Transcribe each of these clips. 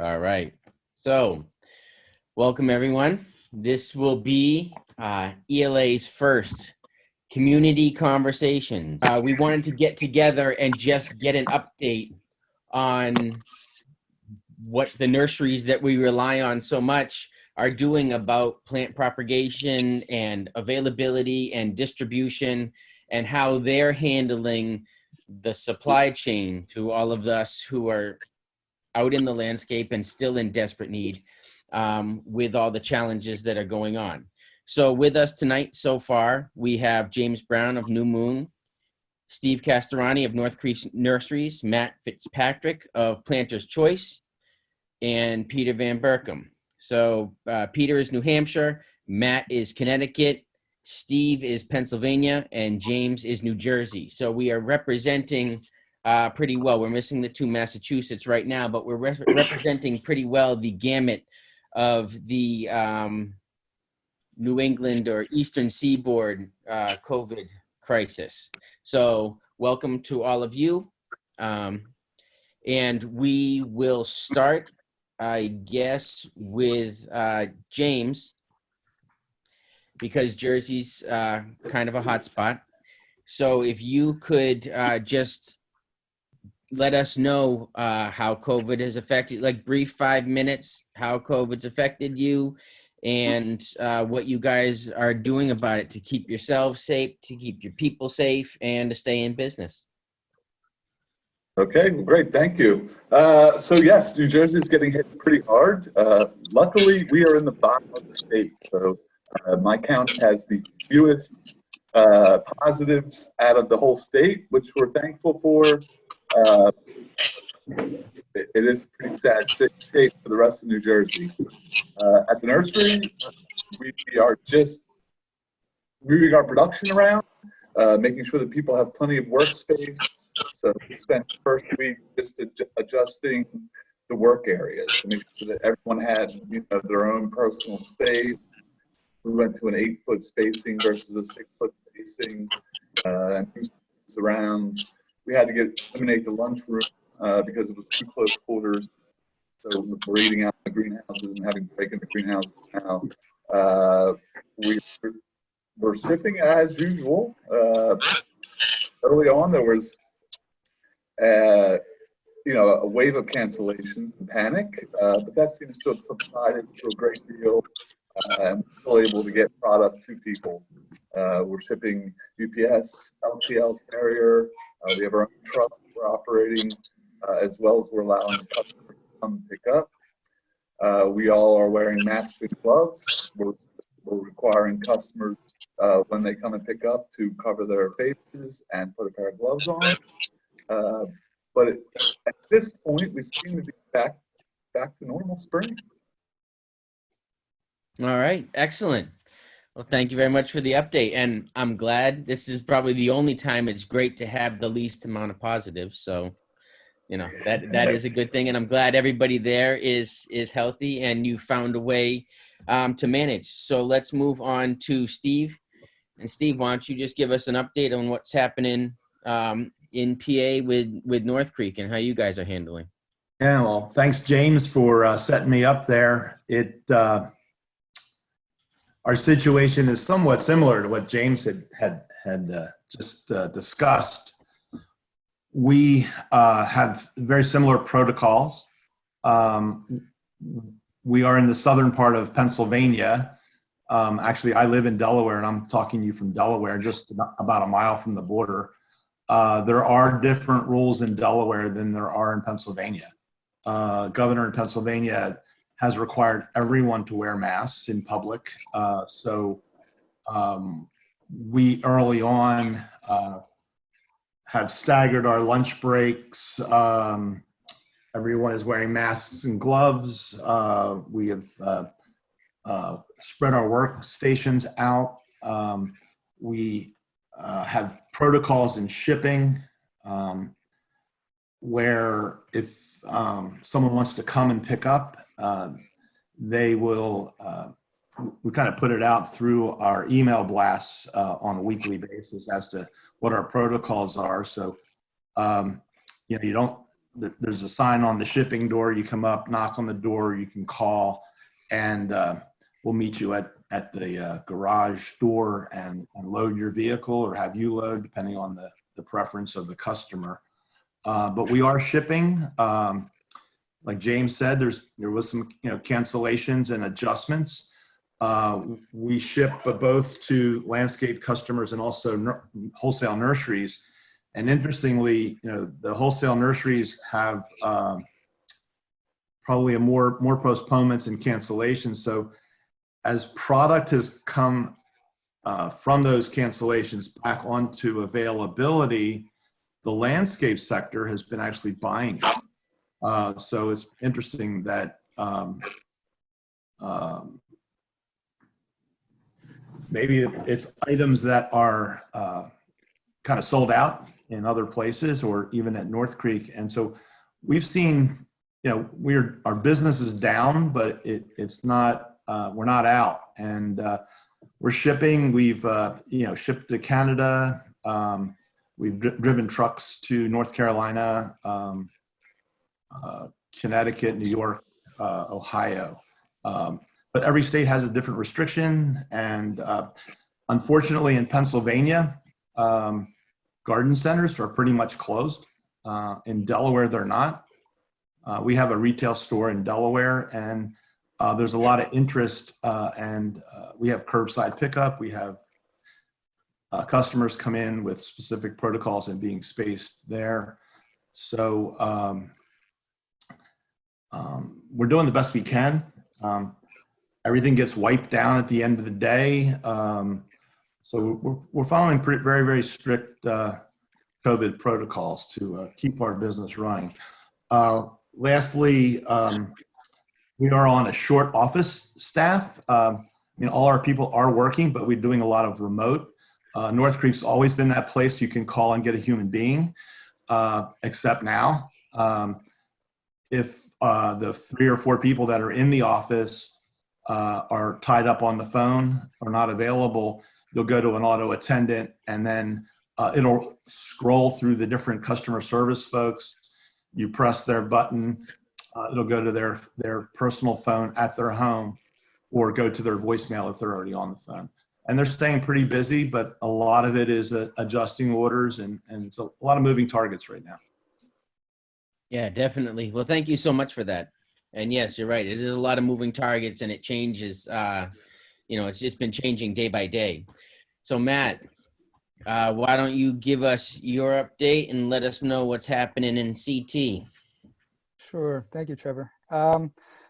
All right. So, welcome everyone. This will be ELA's first community conversation. We wanted to get together and just get an update on what the nurseries that we rely on so much are doing about plant propagation and availability and distribution, and how they're handling the supply chain to all of us who are out in the landscape and still in desperate need with all the challenges that are going on. So with us tonight so far, we have James Brown of New Moon, Steve Castorani of North Creek Nurseries, Matt Fitzpatrick of Planter's Choice, and Peter Van Berkum. So Peter is New Hampshire, Matt is Connecticut, Steve is Pennsylvania, and James is New Jersey. So we are representing pretty well. We're missing the two Massachusetts right now, but we're representing pretty well the gamut of the New England or Eastern Seaboard COVID crisis. So welcome to all of you. And we will start, I guess, with James, because Jersey's kind of a hot spot. So if you could just let us know how COVID has affected, like brief 5 minutes, how COVID's affected you, and what you guys are doing about it to keep yourselves safe, to keep your people safe, and to stay in business. Okay, well, great, thank you. So yes, New Jersey is getting hit pretty hard. Luckily, we are in the bottom of the state, so my county has the fewest positives out of the whole state, which we're thankful for. It is a pretty sad state for the rest of New Jersey. At the nursery, we are just moving our production around, making sure that people have plenty of workspace. So we spent the first week just adjusting the work areas to make sure that everyone had their own personal space. We went to an 8-foot spacing versus a 6-foot spacing, and surrounds. We had to eliminate the lunchroom because it was too close quarters. So we're eating out in the greenhouses and having to break in the greenhouses now. We're shipping as usual. Early on, there was a wave of cancellations and panic, but that seems to have subsided to a great deal, and we're still able to get product to people. We're shipping UPS, LTL carrier. We have our own trucks we're operating, as well as we're allowing customers to come pick up. We all are wearing masks and gloves. We're requiring customers when they come and pick up to cover their faces and put a pair of gloves on. But at this point, we seem to be back to normal spring. All right, excellent. Well, thank you very much for the update. And I'm glad this is probably the only time it's great to have the least amount of positives. So, that is a good thing. And I'm glad everybody there is healthy and you found a way to manage. So let's move on to Steve. And Steve, why don't you just give us an update on what's happening in PA with North Creek and how you guys are handling? Yeah, well, thanks, James, for setting me up there. Our situation is somewhat similar to what James had just discussed. We have very similar protocols. We are in the southern part of Pennsylvania. Actually, I live in Delaware, and I'm talking to you from Delaware, just about a mile from the border. There are different rules in Delaware than there are in Pennsylvania. Governor in Pennsylvania has required everyone to wear masks in public. So we early on have staggered our lunch breaks. Everyone is wearing masks and gloves. We have spread our workstations out. We have protocols in shipping where if someone wants to come and pick up, they will, we kind of put it out through our email blasts on a weekly basis as to what our protocols are. So, you don't there's a sign on the shipping door. You come up, knock on the door, you can call, and we'll meet you at the garage door and load your vehicle or have you load, depending on the preference of the customer. But we are shipping. Like James said, there was some cancellations and adjustments. We ship both to landscape customers and also wholesale nurseries. And interestingly, the wholesale nurseries have probably more postponements and cancellations. So as product has come from those cancellations back onto availability, the landscape sector has been actually buying it. So it's interesting that maybe it's items that are kind of sold out in other places or even at North Creek. And so we've seen, our business is down, but it's not, we're not out. And we're shipping. We've, shipped to Canada. We've driven trucks to North Carolina, Connecticut, New York, Ohio. But every state has a different restriction. And unfortunately in Pennsylvania, garden centers are pretty much closed. In Delaware, they're not. We have a retail store in Delaware, and there's a lot of interest, and we have curbside pickup. We have customers come in with specific protocols and being spaced there. So we're doing the best we can. Everything gets wiped down at the end of the day. So we're following very, very strict COVID protocols to keep our business running. Lastly, we are on a short office staff. All our people are working, but we're doing a lot of remote. North Creek's always been that place you can call and get a human being, except now. If the 3 or 4 people that are in the office are tied up on the phone or not available, you'll go to an auto attendant, and then it'll scroll through the different customer service folks. You press their button, it'll go to their personal phone at their home, or go to their voicemail if they're already on the phone. And they're staying pretty busy, but a lot of it is adjusting orders, and it's a lot of moving targets right now. Yeah, definitely. Well, thank you so much for that. And yes, you're right. It is a lot of moving targets, and it changes. It's just been changing day by day. So Matt, why don't you give us your update and let us know what's happening in CT? Sure. Thank you, Trevor.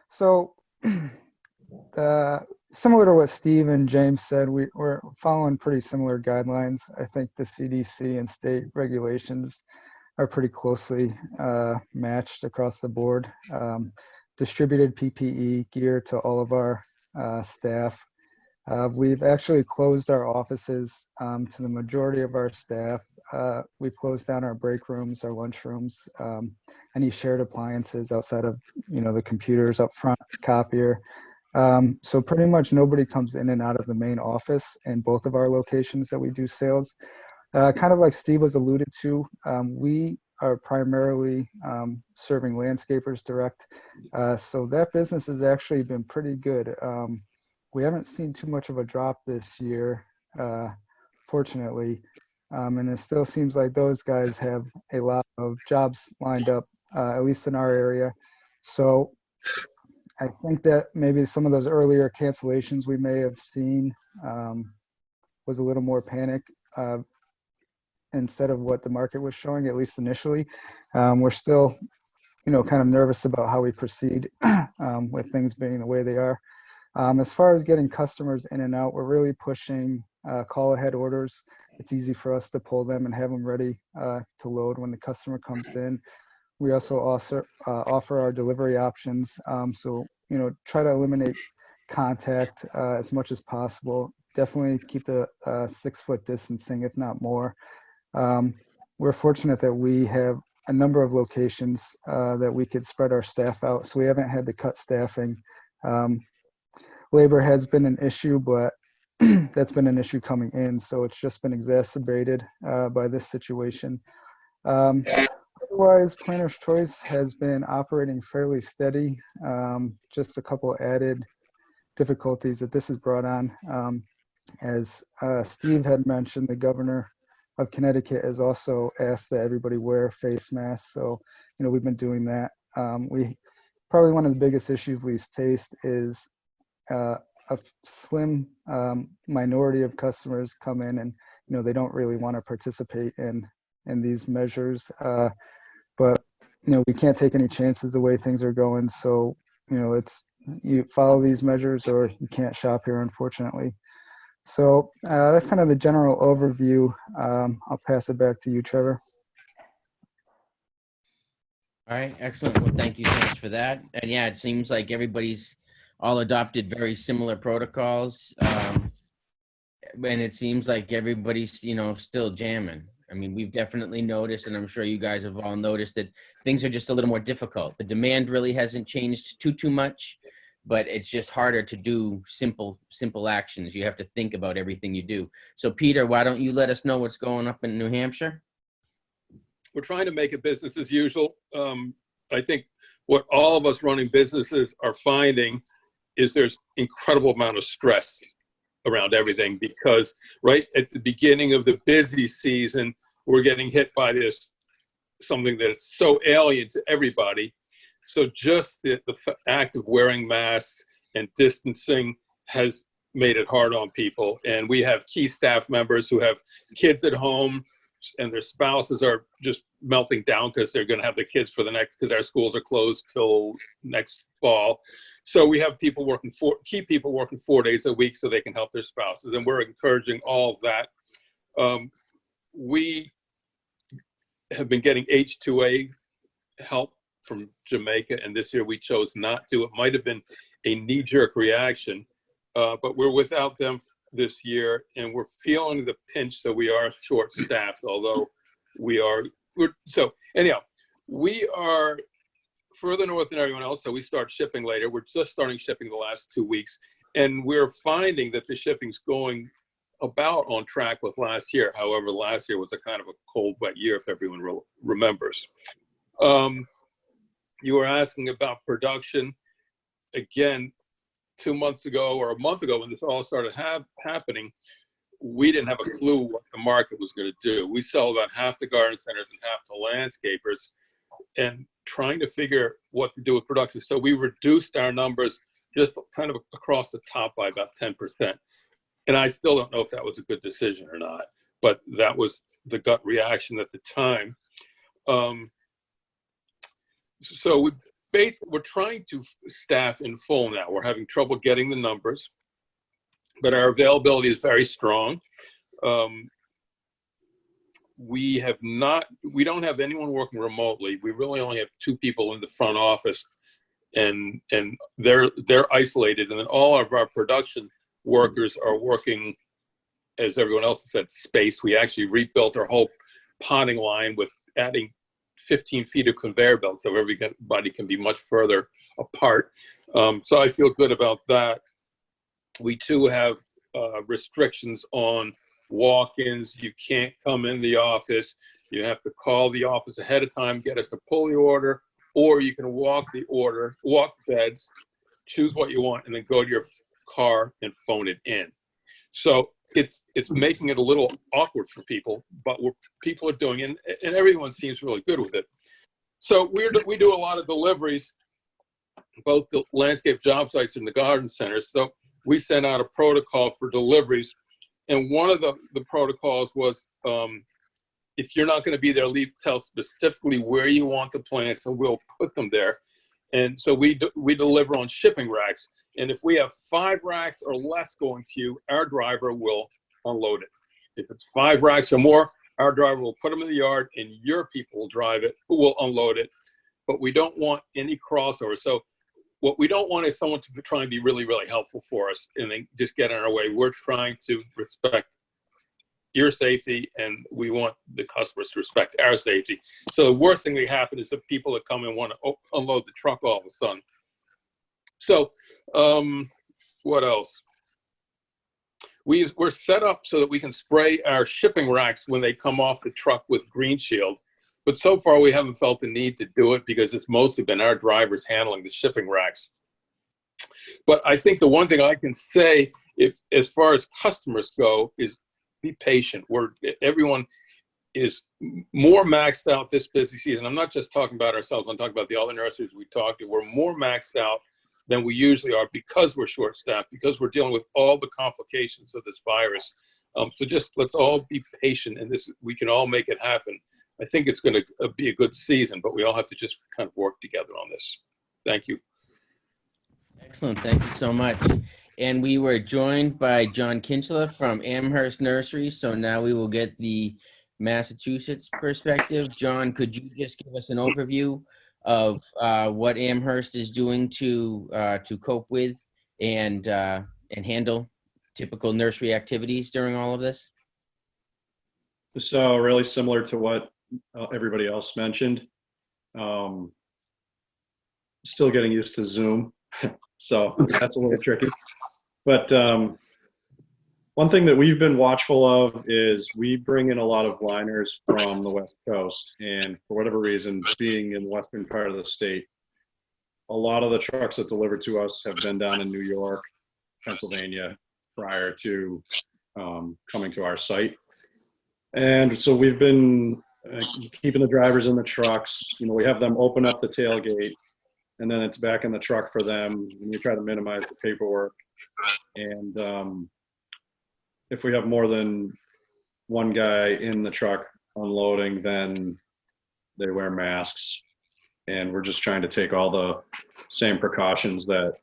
So similar to what Steve and James said, we're following pretty similar guidelines. I think the CDC and state regulations are pretty closely matched across the board. Distributed PPE gear to all of our staff. We've actually closed our offices to the majority of our staff. We've closed down our break rooms, our lunch rooms, any shared appliances outside of the computers up front, copier. So pretty much nobody comes in and out of the main office in both of our locations that we do sales. Kind of like Steve was alluded to, we are primarily serving landscapers direct. So that business has actually been pretty good. We haven't seen too much of a drop this year, fortunately. And it still seems like those guys have a lot of jobs lined up, at least in our area. So I think that maybe some of those earlier cancellations we may have seen was a little more panic instead of what the market was showing, at least initially. We're still, kind of nervous about how we proceed with things being the way they are. As far as getting customers in and out, we're really pushing call ahead orders. It's easy for us to pull them and have them ready to load when the customer comes in. We also offer our delivery options. So, try to eliminate contact as much as possible. Definitely keep the 6-foot distancing, if not more. We're fortunate that we have a number of locations that we could spread our staff out, so we haven't had to cut staffing. Labor has been an issue, but that's been an issue coming in, so it's just been exacerbated by this situation. Other Otherwise, Planner's Choice has been operating fairly steady. Just a couple added difficulties that this has brought on. As Steve had mentioned, the governor of Connecticut has also asked that everybody wear face masks. So, we've been doing that. We probably one of the biggest issues we've faced is a slim minority of customers come in and, they don't really want to participate in these measures. But, we can't take any chances the way things are going. So, it's you follow these measures or you can't shop here, unfortunately. So that's kind of the general overview. I'll pass it back to you, Trevor. All right, excellent. Well, thank you so much for that. And yeah, it seems like everybody's all adopted very similar protocols. And it seems like everybody's, still jamming. I mean, we've definitely noticed, and I'm sure you guys have all noticed, that things are just a little more difficult. The demand really hasn't changed too much, but it's just harder to do simple actions. You have to think about everything you do. So Peter, why don't you let us know what's going up in New Hampshire? We're trying to make it business as usual. I think what all of us running businesses are finding is there's incredible amount of stress around everything, because right at the beginning of the busy season, we're getting hit by this, something that's so alien to everybody. So just the act of wearing masks and distancing has made it hard on people. And we have key staff members who have kids at home, and their spouses are just melting down because they're going to have the kids for because our schools are closed till next fall. So we have people working key people working 4 days a week so they can help their spouses. And we're encouraging all of that. We have been getting H2A help from Jamaica, and this year we chose not to. It might have been a knee-jerk reaction, but we're without them this year, and we're feeling the pinch, so we are short-staffed, although we are. So anyhow, we are further north than everyone else, so we start shipping later. We're just starting shipping the last 2 weeks, and we're finding that the shipping's going about on track with last year. However, last year was a kind of a cold, wet year, if everyone remembers. You were asking about production. Again, 2 months ago or a month ago when this all started happening, we didn't have a clue what the market was going to do. We sell about half the garden centers and half the landscapers, and trying to figure what to do with production. So we reduced our numbers just kind of across the top by about 10%. And I still don't know if that was a good decision or not, but that was the gut reaction at the time. So we're trying to staff in full now. We're having trouble getting the numbers, but our availability is very strong. We don't have anyone working remotely. We really only have 2 people in the front office, and they're isolated. And then all of our production workers are working, as everyone else said, space. We actually rebuilt our whole potting line with adding 15 feet of conveyor belt, so everybody can be much further apart. So I feel good about that. We too have restrictions on walk-ins. You can't come in the office. You have to call the office ahead of time, get us to pull the order, or you can walk the beds, choose what you want, and then go to your car and phone it in. So it's making it a little awkward for people, but people are doing it, and everyone seems really good with it. So we do a lot of deliveries, both the landscape job sites and the garden centers. So we sent out a protocol for deliveries, and one of the protocols was, if you're not going to be there, tell specifically where you want the plants, and we'll put them there. And so we deliver on shipping racks. And if we have 5 racks or less going to you, our driver will unload it. If it's 5 racks or more, our driver will put them in the yard, and your people will drive it, who will unload it. But we don't want any crossover. So what we don't want is someone to try and be really, really helpful for us and then just get in our way. We're trying to respect your safety, and we want the customers to respect our safety. So the worst thing that happen is the people that come and want to unload the truck all of a sudden. So what else? We're set up so that we can spray our shipping racks when they come off the truck with Green Shield. But so far, we haven't felt the need to do it because it's mostly been our drivers handling the shipping racks. But I think the one thing I can say, if as far as customers go, is be patient. Everyone is more maxed out this busy season. I'm not just talking about ourselves. I'm talking about the other nurseries we talked to. We're more maxed out than we usually are because we're short-staffed, because we're dealing with all the complications of this virus. So just let's all be patient, and we can all make it happen. I think it's going to be a good season, but we all have to just kind of work together on this. Thank you. Excellent. Thank you so much. And we were joined by John Kinchla from Amherst Nursery. So now we will get the Massachusetts perspective. John, could you just give us an overview of what Amherst is doing to cope with and handle typical nursery activities during all of this? So really similar to what everybody else mentioned. Still getting used to Zoom, so that's a little tricky. But one thing that we've been watchful of is we bring in a lot of liners from the West Coast, and for whatever reason, being in the western part of the state, a lot of the trucks that deliver to us have been down in New York, Pennsylvania, prior to coming to our site. And so we've been keeping the drivers in the trucks. You know, we have them open up the tailgate, and then it's back in the truck for them. And we try to minimize the paperwork. And if we have more than one guy in the truck unloading, then they wear masks. And we're just trying to take all the same precautions that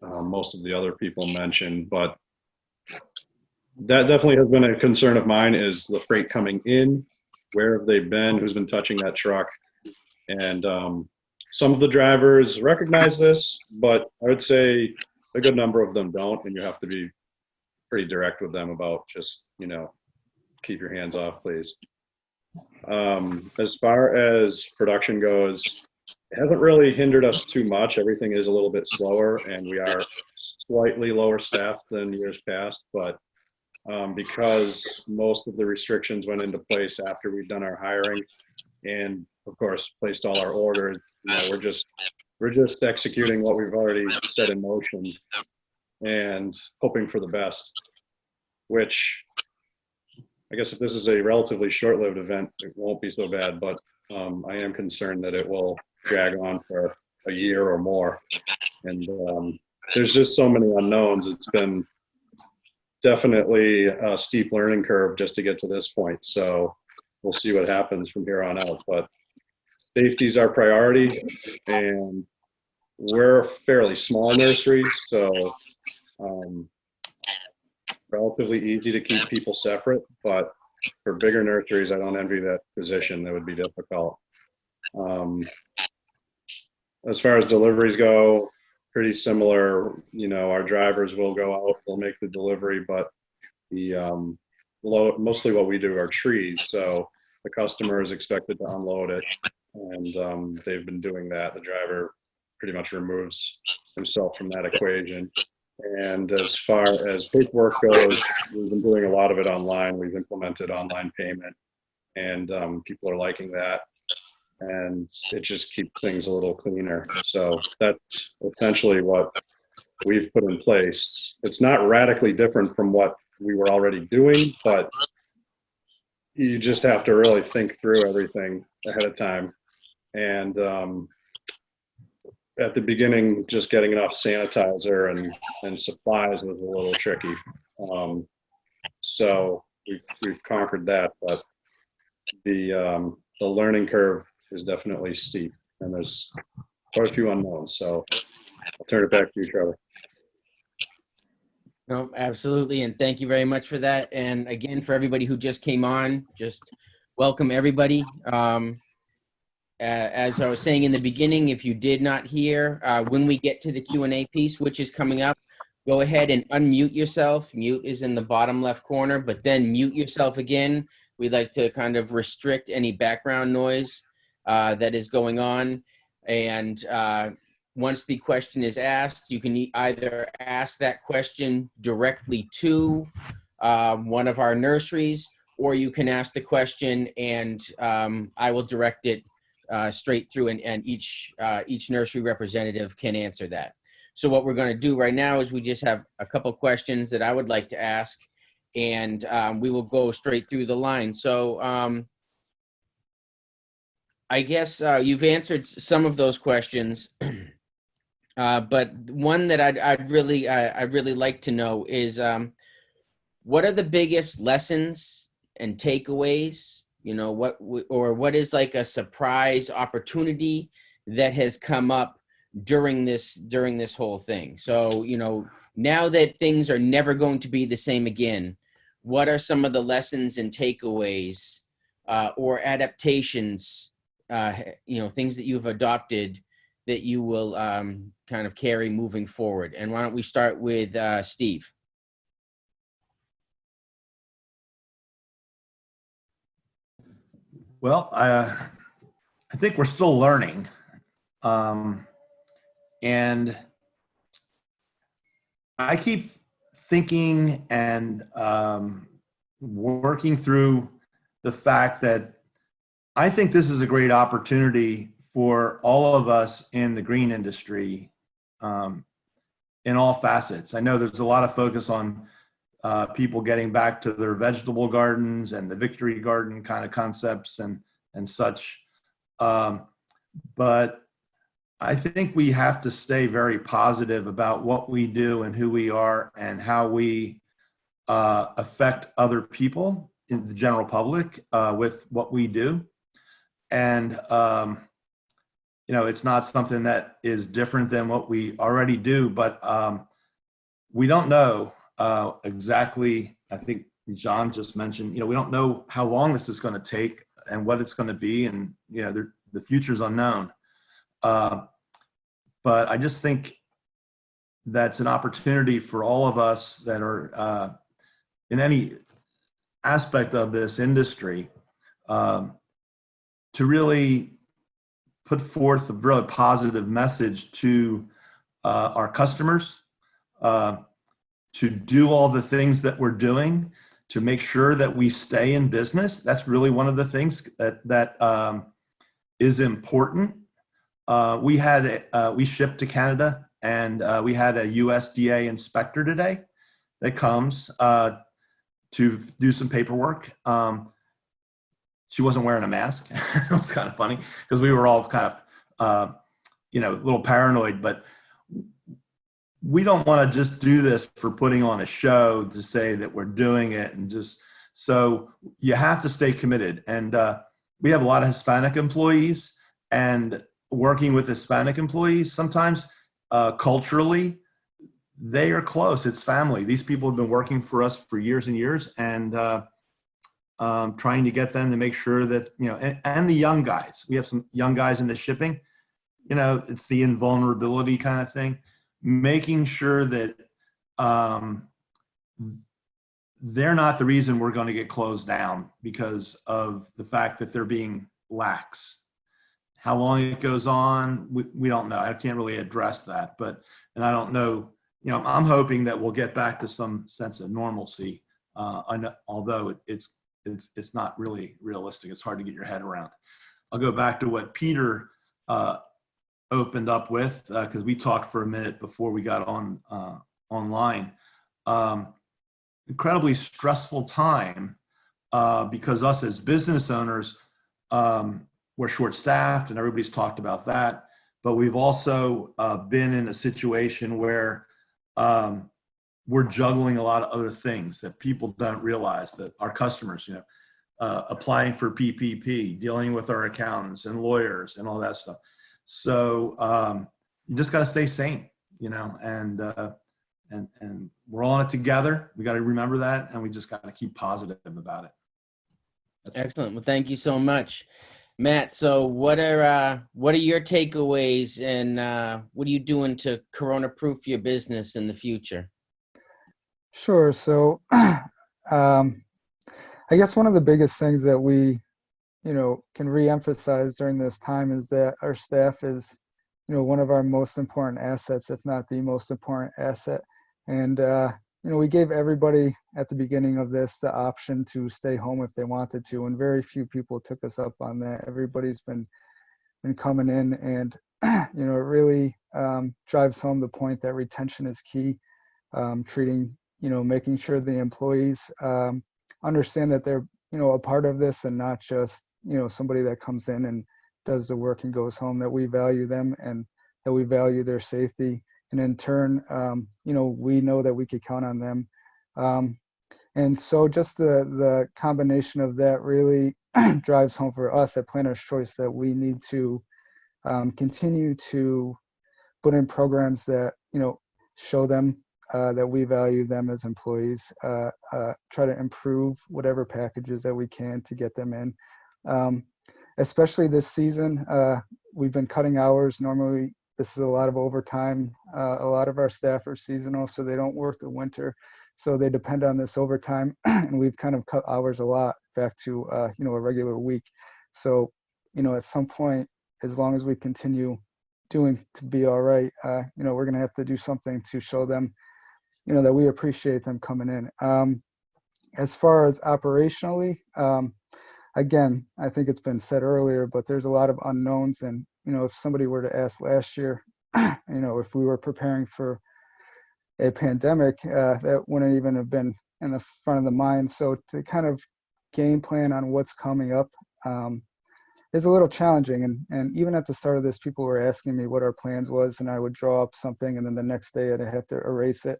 most of the other people mentioned. But that definitely has been a concern of mine, is the freight coming in. Where have they been? Who's been touching that truck? And some of the drivers recognize this, but I would say a good number of them don't, and you have to be pretty direct with them about just, you know, keep your hands off, please. As far as production goes, it hasn't really hindered us too much. Everything is a little bit slower, and we are slightly lower staffed than years past, but because most of the restrictions went into place after we've done our hiring and of course placed all our orders, you know, we're just executing what we've already set in motion and hoping for the best, which I guess if this is a relatively short-lived event, it won't be so bad, but I am concerned that it will drag on for a year or more. And there's just so many unknowns. It's been definitely a steep learning curve just to get to this point. So we'll see what happens from here on out. But safety is our priority, and we're a fairly small nursery, so relatively easy to keep people separate. But for bigger nurseries, I don't envy that position. That would be difficult. As far as deliveries go, pretty similar. You know, our drivers will go out, they'll make the delivery, but the mostly what we do are trees, so the customer is expected to unload it, and they've been doing that. The driver pretty much removes himself from that equation. And as far as paperwork goes, we've been doing a lot of it online. We've implemented online payment, and people are liking that. And it just keeps things a little cleaner. So that's essentially what we've put in place. It's not radically different from what we were already doing, but you just have to really think through everything ahead of time. And at the beginning, just getting enough sanitizer and supplies was a little tricky. So we've conquered that, but the learning curve is definitely steep, and there's quite a few unknowns. So I'll turn it back to you, Trevor. No, absolutely. And thank you very much for that. And again, for everybody who just came on, just welcome everybody. As I was saying in the beginning, if you did not hear, when we get to the Q&A piece, which is coming up, go ahead and unmute yourself. Mute is in the bottom left corner, but then mute yourself again. We'd like to kind of restrict any background noise that is going on. And once the question is asked, you can either ask that question directly to one of our nurseries, or you can ask the question and I will direct it straight through, and each nursery representative can answer that. So what we're going to do right now is we just have a couple questions that I would like to ask, and we will go straight through the line. So I guess you've answered some of those questions, but one that I'd really like to know is what are the biggest lessons and takeaways? You know, what is like a surprise opportunity that has come up during this whole thing? So, you know, now that things are never going to be the same again, what are some of the lessons and takeaways or adaptations, you know, things that you've adopted that you will kind of carry moving forward? And why don't we start with Steve? Well, I think we're still learning. And I keep thinking and working through the fact that I think this is a great opportunity for all of us in the green industry in all facets. I know there's a lot of focus on people getting back to their vegetable gardens and the victory garden kind of concepts and such. But I think we have to stay very positive about what we do and who we are and how we affect other people in the general public with what we do. And, you know, it's not something that is different than what we already do, but we don't know exactly. I think John just mentioned, you know, we don't know how long this is going to take and what it's going to be, and you know, the future's unknown. But I just think that's an opportunity for all of us that are in any aspect of this industry to really put forth a really positive message to our customers, to do all the things that we're doing to make sure that we stay in business. That's really one of the things that is important. We shipped to Canada, and we had a USDA inspector today that comes to do some paperwork. She wasn't wearing a mask. It was kind of funny because we were all kind of, you know, a little paranoid, but we don't want to just do this for putting on a show to say that we're doing it, and just, so you have to stay committed. And we have a lot of Hispanic employees, and working with Hispanic employees, sometimes culturally, they are close. It's family. These people have been working for us for years and years, and trying to get them to make sure that, you know, and the young guys, we have some young guys in the shipping, you know, it's the invulnerability kind of thing, making sure that they're not the reason we're going to get closed down because of the fact that they're being lax. How long it goes on, we don't know. I can't really address that, but, and I don't know, you know, I'm hoping that we'll get back to some sense of normalcy, although it's not really realistic. It's hard to get your head around. I'll go back to what Peter opened up with, because we talked for a minute before we got on online. Incredibly stressful time because us as business owners, we're short-staffed, and everybody's talked about that. But we've also been in a situation where we're juggling a lot of other things that people don't realize, that our customers, you know, applying for PPP, dealing with our accountants and lawyers and all that stuff. So you just got to stay sane, you know, and we're all in it together. We got to remember that, and we just got to keep positive about it. That's excellent. Well, thank you so much, Matt. So what are your takeaways, and what are you doing to corona-proof your business in the future? Sure. So I guess one of the biggest things that we, you know, can reemphasize during this time is that our staff is, you know, one of our most important assets, if not the most important asset. And we gave everybody at the beginning of this the option to stay home if they wanted to, and very few people took us up on that. Everybody's been coming in, and it really drives home the point that retention is key. Treating, making sure the employees understand that they're, a part of this and not just, somebody that comes in and does the work and goes home, that we value them and that we value their safety. And in turn, we know that we could count on them. And so just the combination of that really drives home for us at Planner's Choice that we need to continue to put in programs that, show them that we value them as employees, try to improve whatever packages that we can to get them in. Especially this season, we've been cutting hours. Normally, this is a lot of overtime. A lot of our staff are seasonal, so they don't work the winter. So they depend on this overtime, and we've kind of cut hours a lot back to, a regular week. So, at some point, as long as we continue doing to be all right, we're going to have to do something to show them, that we appreciate them coming in. As far as operationally, again, I think it's been said earlier, but there's a lot of unknowns. And, if somebody were to ask last year, if we were preparing for a pandemic, that wouldn't even have been in the front of the mind. So to kind of game plan on what's coming up is a little challenging. And even at the start of this, people were asking me what our plans was, and I would draw up something, and then the next day I'd have to erase it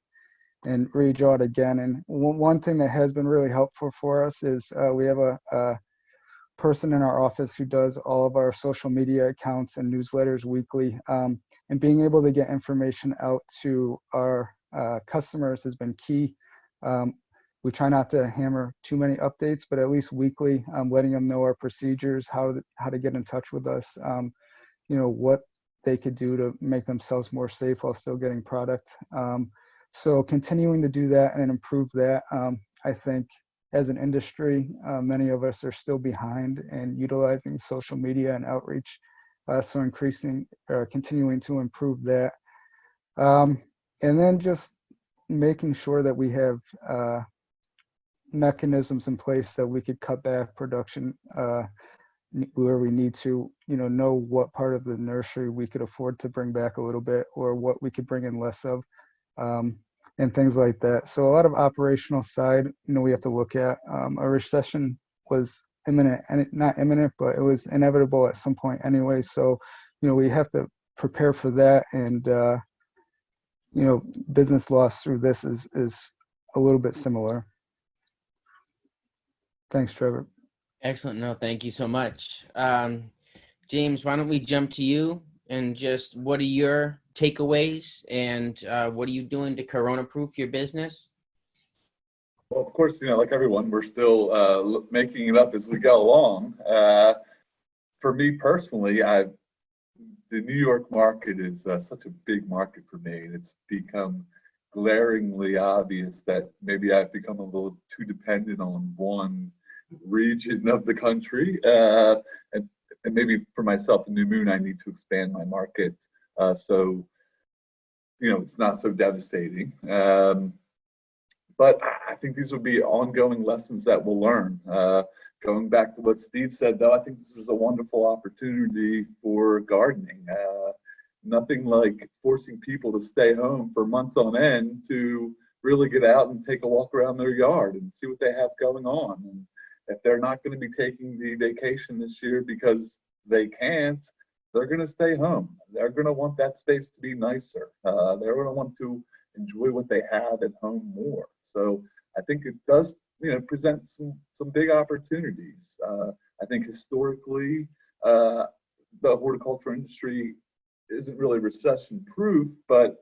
and redraw it again. And one thing that has been really helpful for us is we have a person in our office who does all of our social media accounts and newsletters weekly, and being able to get information out to our customers has been key. We try not to hammer too many updates, but at least weekly, letting them know our procedures, how to get in touch with us, what they could do to make themselves more safe while still getting product. So continuing to do that and improve that, I think as an industry, many of us are still behind in utilizing social media and outreach. So continuing to improve that. And then just making sure that we have mechanisms in place that we could cut back production where we need to, know what part of the nursery we could afford to bring back a little bit, or what we could bring in less of, and things like that. So a lot of operational side, we have to look at. A recession was imminent, and not imminent, but it was inevitable at some point anyway. So, we have to prepare for that. And, business loss through this is a little bit similar. Thanks, Trevor. Excellent. No, thank you so much. James, why don't we jump to you, and just what are your takeaways, and what are you doing to corona-proof your business? Well, of course, like everyone, we're still making it up as we go along. For me personally, the New York market is such a big market for me, and it's become glaringly obvious that maybe I've become a little too dependent on one region of the country, and maybe for myself in New Moon, I need to expand my market so it's not so devastating. But I think these will be ongoing lessons that we'll learn. Going back to what Steve said, though, I think this is a wonderful opportunity for gardening. Nothing like forcing people to stay home for months on end to really get out and take a walk around their yard and see what they have going on. And if they're not going to be taking the vacation this year because they can't, they're going to stay home. They're going to want that space to be nicer. They're going to want to enjoy what they have at home more. So I think it does, present some big opportunities. I think historically, the horticulture industry isn't really recession-proof, but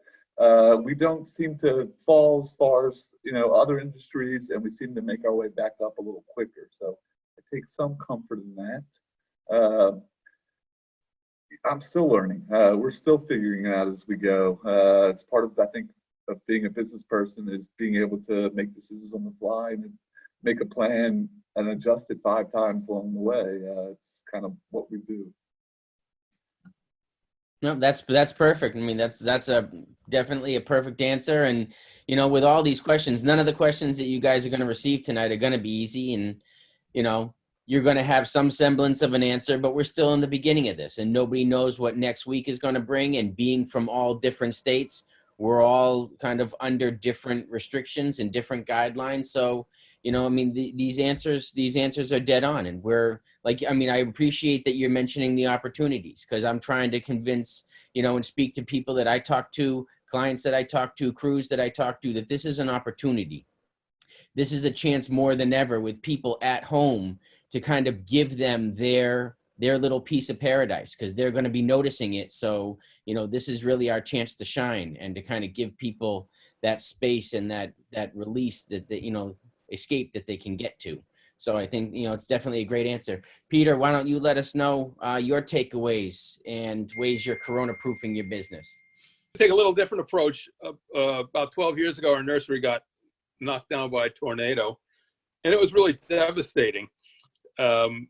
we don't seem to fall as far as other industries, and we seem to make our way back up a little quicker. So I take some comfort in that. I'm still learning. We're still figuring it out as we go. It's part of, I think, of being a business person, is being able to make decisions on the fly and make a plan and adjust it 5 times along the way. It's kind of what we do. No, that's perfect. I mean, that's a definitely a perfect answer. And with all these questions, none of the questions that you guys are going to receive tonight are going to be easy. And you're going to have some semblance of an answer, but we're still in the beginning of this, and nobody knows what next week is going to bring. And being from all different states, we're all kind of under different restrictions and different guidelines. So, I mean, these answers are dead on, and we're like, I mean, I appreciate that you're mentioning the opportunities, because I'm trying to convince, and speak to people that I talk to, clients that I talk to, crews that I talk to, that this is an opportunity. This is a chance more than ever with people at home to kind of give them their little piece of paradise, because they're going to be noticing it. So, this is really our chance to shine and to kind of give people that space and that release, that escape that they can get to. So I think, it's definitely a great answer. Peter, why don't you let us know your takeaways and ways you're corona proofing your business? Take a little different approach. About 12 years ago, our nursery got knocked down by a tornado, and it was really devastating. And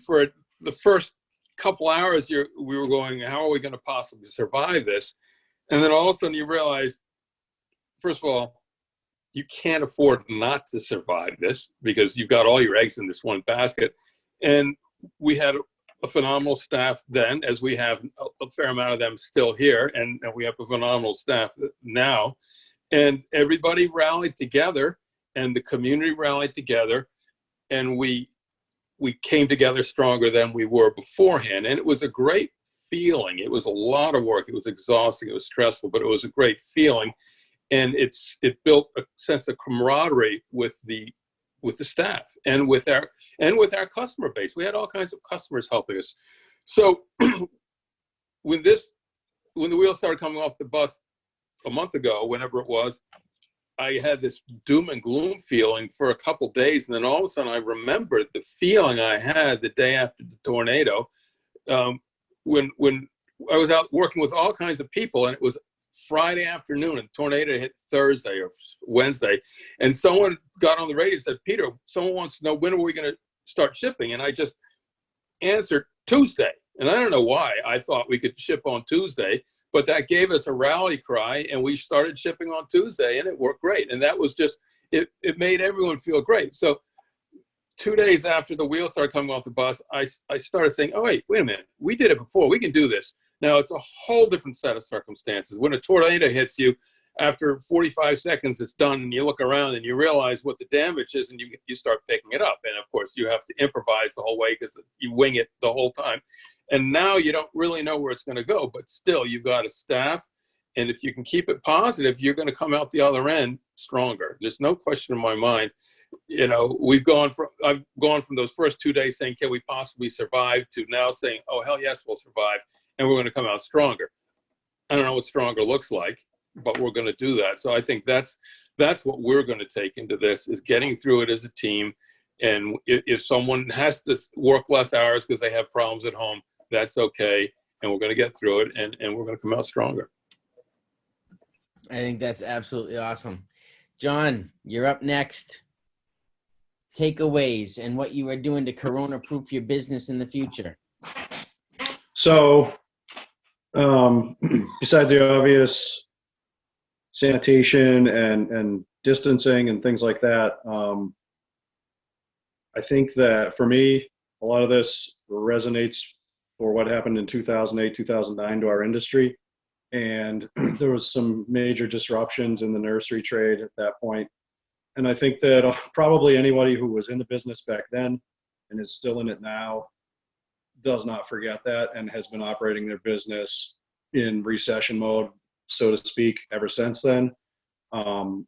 for the first couple hours, we were going, how are we going to possibly survive this? And then all of a sudden you realize, first of all, you can't afford not to survive this, because you've got all your eggs in this one basket. And we had a phenomenal staff then, as we have a fair amount of them still here, and we have a phenomenal staff now. And everybody rallied together, and the community rallied together, and we came together stronger than we were beforehand. And it was a great feeling. It was a lot of work. It was exhausting. It was stressful, but it was a great feeling. And it built a sense of camaraderie with the staff and with our customer base. We had all kinds of customers helping us. So when the wheels started coming off the bus a month ago, whenever it was, I had this doom and gloom feeling for a couple days, and then all of a sudden I remembered the feeling I had the day after the tornado, when I was out working with all kinds of people, and it was Friday afternoon, and the tornado hit Thursday or Wednesday, and someone got on the radio and said, "Peter, someone wants to know, when are we going to start shipping?" And I just answered, "Tuesday." And I don't know why I thought we could ship on Tuesday, but that gave us a rally cry, and we started shipping on Tuesday, and it worked great. And that was just, it made everyone feel great. So 2 days after the wheels started coming off the bus, I started saying, oh, wait a minute, we did it before, we can do this. Now it's a whole different set of circumstances. When a tornado hits you, after 45 seconds it's done, and you look around and you realize what the damage is, and you start picking it up. And of course you have to improvise the whole way, because you wing it the whole time. And now you don't really know where it's going to go, but still you've got a staff. And if you can keep it positive, you're going to come out the other end stronger. There's no question in my mind. I've gone from those first 2 days saying, can we possibly survive, to now saying, oh, hell yes, we'll survive. And we're going to come out stronger. I don't know what stronger looks like, but we're going to do that. So I think that's what we're going to take into this, is getting through it as a team. And if someone has to work less hours because they have problems at home, that's okay. And we're going to get through it, and we're going to come out stronger. I think that's absolutely awesome. John, you're up next. Takeaways and what you are doing to corona-proof your business in the future. So, besides the obvious sanitation and distancing and things like that, I think that for me, a lot of this resonates for what happened in 2008, 2009 to our industry. And there was some major disruptions in the nursery trade at that point. And I think that probably anybody who was in the business back then and is still in it now does not forget that, and has been operating their business in recession mode, so to speak, ever since then.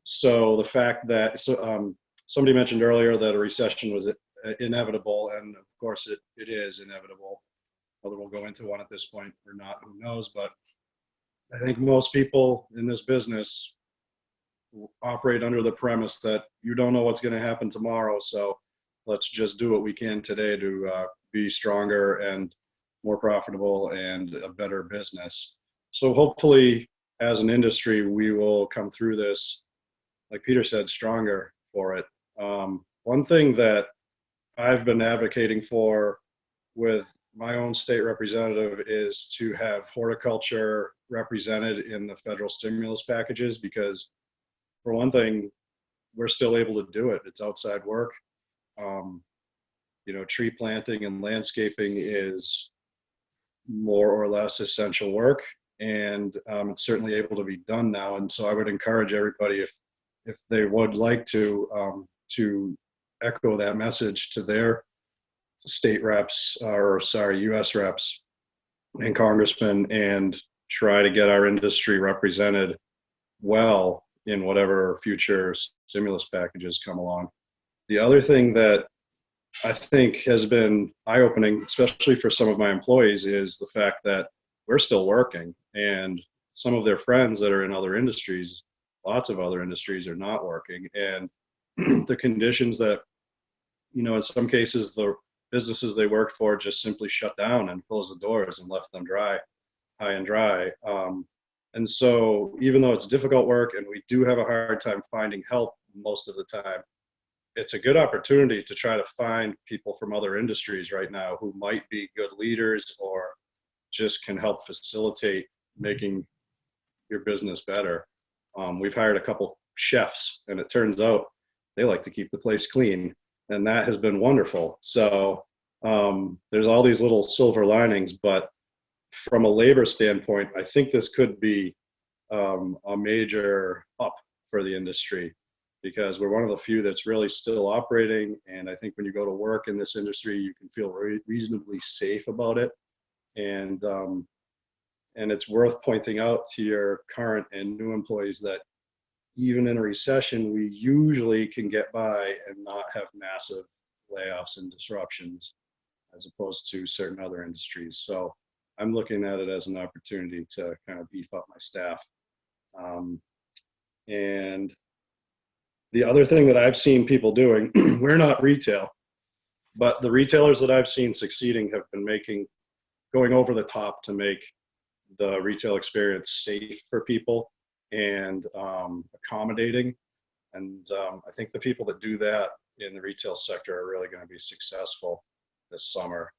So the fact that somebody mentioned earlier that a recession was inevitable, and of course it is inevitable. Whether we'll go into one at this point or not, who knows? But I think most people in this business operate under the premise that you don't know what's going to happen tomorrow. So let's just do what we can today to be stronger and more profitable and a better business. So hopefully, as an industry, we will come through this, like Peter said, stronger for it. One thing that I've been advocating for with my own state representative is to have horticulture represented in the federal stimulus packages, because for one thing, we're still able to do it. It's outside work. You know, tree planting and landscaping is more or less essential work, and it's certainly able to be done now. And so I would encourage everybody, if they would like to echo that message to their state reps, or sorry, U.S. reps and congressmen, and try to get our industry represented well in whatever future stimulus packages come along. The other thing that I think has been eye-opening, especially for some of my employees, is the fact that we're still working, and some of their friends that are in other industries, lots of other industries, are not working. And the conditions that, you know, in some cases, the businesses they worked for just simply shut down and closed the doors and left them high and dry. And so even though it's difficult work and we do have a hard time finding help most of the time, it's a good opportunity to try to find people from other industries right now who might be good leaders or just can help facilitate making your business better. We've hired a couple chefs, and it turns out they like to keep the place clean, and that has been wonderful. So there's all these little silver linings, but from a labor standpoint, I think this could be a major up for the industry, because we're one of the few that's really still operating. And I think when you go to work in this industry, you can feel reasonably safe about it. And it's worth pointing out to your current and new employees that even in a recession, we usually can get by and not have massive layoffs and disruptions, as opposed to certain other industries. So I'm looking at it as an opportunity to kind of beef up my staff. And the other thing that I've seen people doing, we're not retail, but the retailers that I've seen succeeding have been going over the top to make the retail experience safe for people and accommodating. And I think the people that do that in the retail sector are really going to be successful this summer.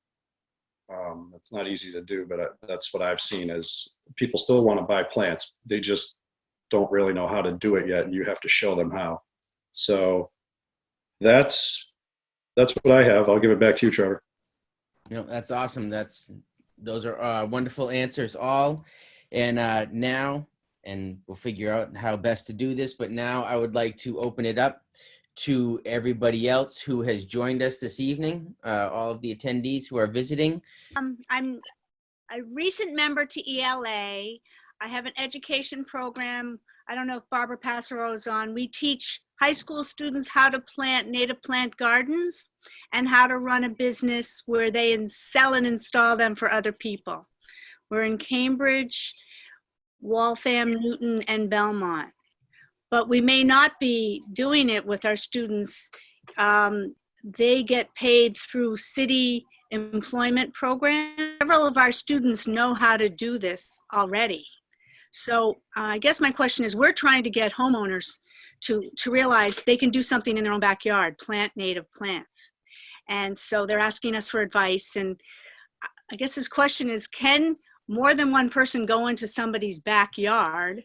It's not easy to do, but that's what I've seen, is people still want to buy plants. They just don't really know how to do it yet, and you have to show them how. So that's what I have. I'll give it back to you, Trevor. No, that's awesome. Those are wonderful answers all. And now, and we'll figure out how best to do this, but now I would like to open it up to everybody else who has joined us this evening, all of the attendees who are visiting. I'm a recent member to ELA. I have an education program. I don't know if Barbara Passero is on. We teach high school students how to plant native plant gardens and how to run a business where they sell and install them for other people. We're in Cambridge, Waltham, Newton, and Belmont. But we may not be doing it with our students. They get paid through city employment programs. Several of our students know how to do this already. So I guess my question is, we're trying to get homeowners to realize they can do something in their own backyard, plant native plants. And so they're asking us for advice. And I guess this question is, can more than one person go into somebody's backyard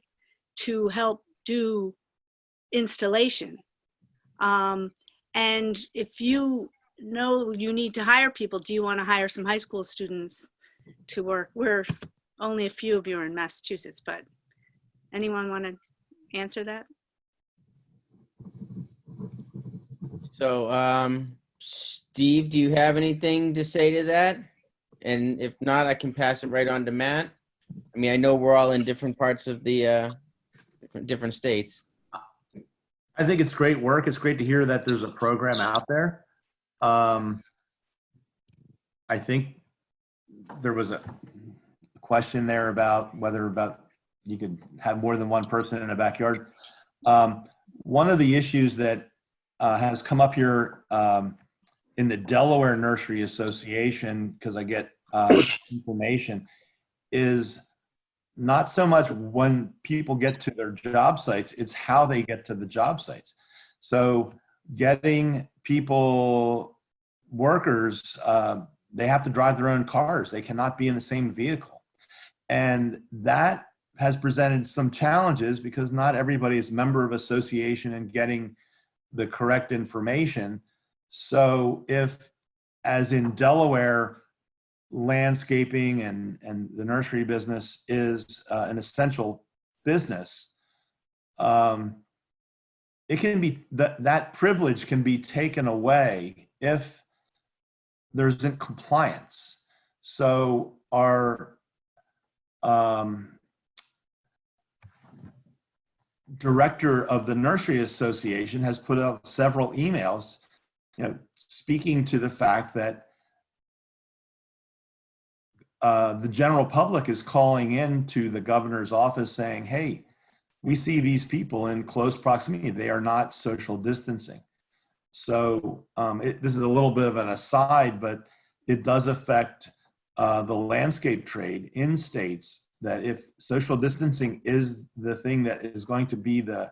to help do installation? And if you know you need to hire people, do you want to hire some high school students to work? We're only a few of you are in Massachusetts, but anyone want to answer that? So, Steve, do you have anything to say to that? And if not, I can pass it right on to Matt. I mean, I know we're all in different parts of the different states. I think it's great work. It's great to hear that there's a program out there. I think there was a question there about whether you could have more than one person in a backyard. One of the issues that has come up here in the Delaware Nursery Association, because I get information, is not so much when people get to their job sites, it's how they get to the job sites. So getting people, workers, they have to drive their own cars. They cannot be in the same vehicle. And that has presented some challenges because not everybody is a member of association and getting the correct information. So if, as in Delaware, landscaping and the nursery business is an essential business, it can be, that privilege can be taken away if there's compliance. So our director of the Nursery Association has put out several emails, speaking to the fact that the general public is calling in to the governor's office saying, hey, we see these people in close proximity. They are not social distancing. So this is a little bit of an aside, but it does affect the landscape trade in states, that if social distancing is the thing that is going to be the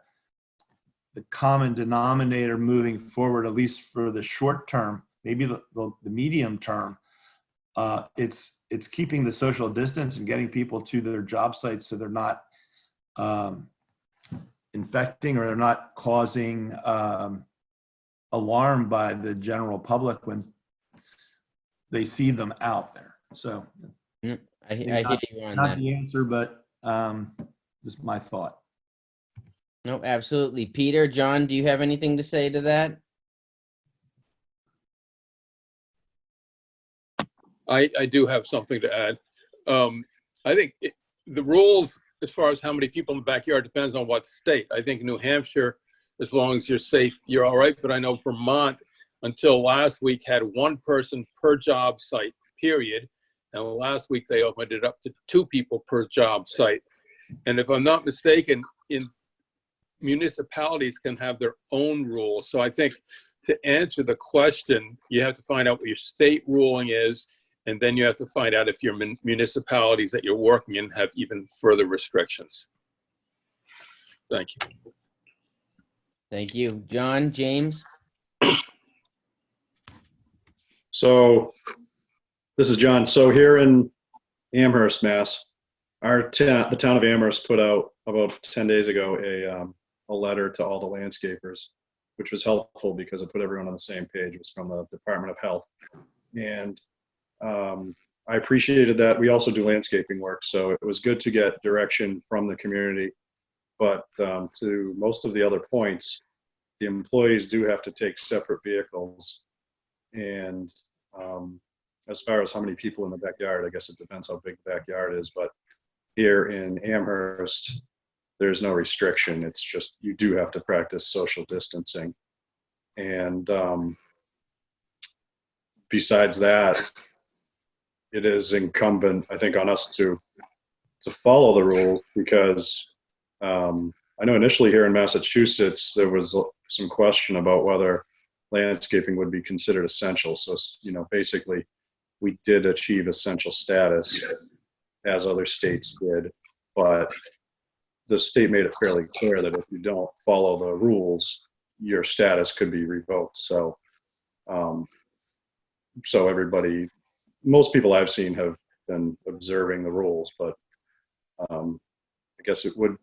common denominator moving forward, at least for the short term, maybe the medium term, it's keeping the social distance and getting people to their job sites so they're not infecting or they're not causing alarm by the general public when they see them out there. So I hear you on not that. the answer, but just my thought. No, absolutely. Peter, John, do you have anything to say to that? I do have something to add. I think the rules as far as how many people in the backyard depends on what state. I think New Hampshire, as long as you're safe, you're all right. But I know Vermont, until last week, had one person per job site, period. And last week they opened it up to 2 people per job site. And if I'm not mistaken, in municipalities can have their own rules. So I think to answer the question, you have to find out what your state ruling is, and then you have to find out if your municipalities that you're working in have even further restrictions. Thank you. Thank you. John, James? So this is John. So here in Amherst, Mass, the town of Amherst put out about 10 days ago a letter to all the landscapers, which was helpful because it put everyone on the same page. It was from the Department of Health. And I appreciated that. We also do landscaping work, so it was good to get direction from the community. But to most of the other points, the employees do have to take separate vehicles. And as far as how many people in the backyard, I guess it depends how big the backyard is. But here in Amherst, there's no restriction. It's just you do have to practice social distancing. And besides that, it is incumbent, I think, on us to follow the rules, because I know initially here in Massachusetts, there was some question about whether landscaping would be considered essential. So, basically, we did achieve essential status, as other states did, but the state made it fairly clear that if you don't follow the rules, your status could be revoked. So, everybody, most people I've seen have been observing the rules, but I guess it would,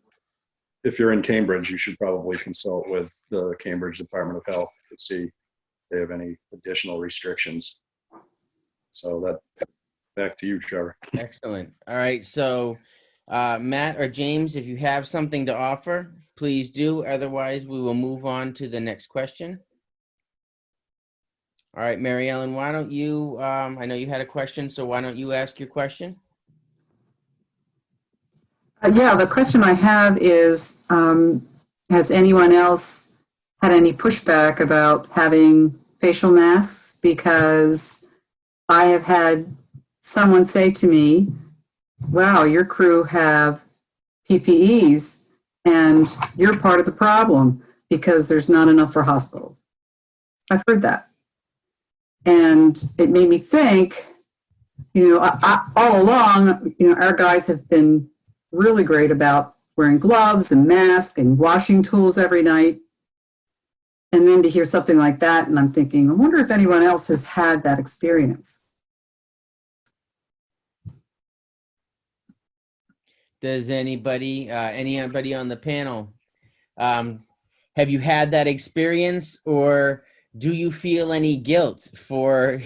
if you're in Cambridge, you should probably consult with the Cambridge Department of Health to see if they have any additional restrictions. So that, back to you, Trevor. Excellent. All right. So Matt or James, if you have something to offer, please do. Otherwise, we will move on to the next question. All right, Mary Ellen, why don't you, I know you had a question, so why don't you ask your question? Yeah, the question I have is, has anyone else had any pushback about having facial masks? Because I have had someone say to me, wow, your crew have PPEs and you're part of the problem because there's not enough for hospitals. I've heard that. And it made me think, all along, our guys have been really great about wearing gloves and masks and washing tools every night. And then to hear something like that, and I'm thinking, I wonder if anyone else has had that experience. Does anybody on the panel, have you had that experience, or do you feel any guilt for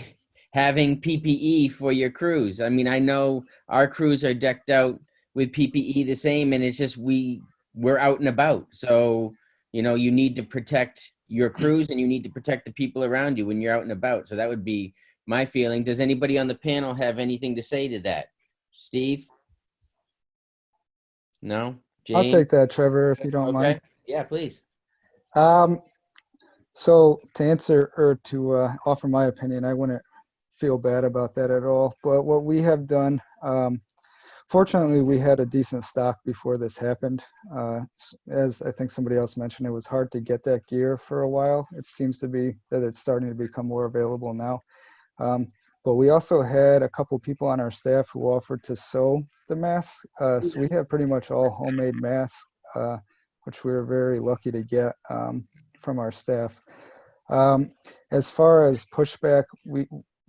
having PPE for your crews? I mean, I know our crews are decked out with PPE the same, and it's just we're out and about. So, you know, you need to protect your crews and you need to protect the people around you when you're out and about. So that would be my feeling. Does anybody on the panel have anything to say to that? Steve? No? I'll Jane? take that, Trevor, if you don't mind. Okay. Yeah, please. So to answer or to offer my opinion, I wouldn't feel bad about that at all. But what we have done, fortunately, we had a decent stock before this happened. As I think somebody else mentioned, it was hard to get that gear for a while. It seems to be that it's starting to become more available now. But we also had a couple people on our staff who offered to sew the masks. So we have pretty much all homemade masks, which we were very lucky to get from our staff. As far as pushback,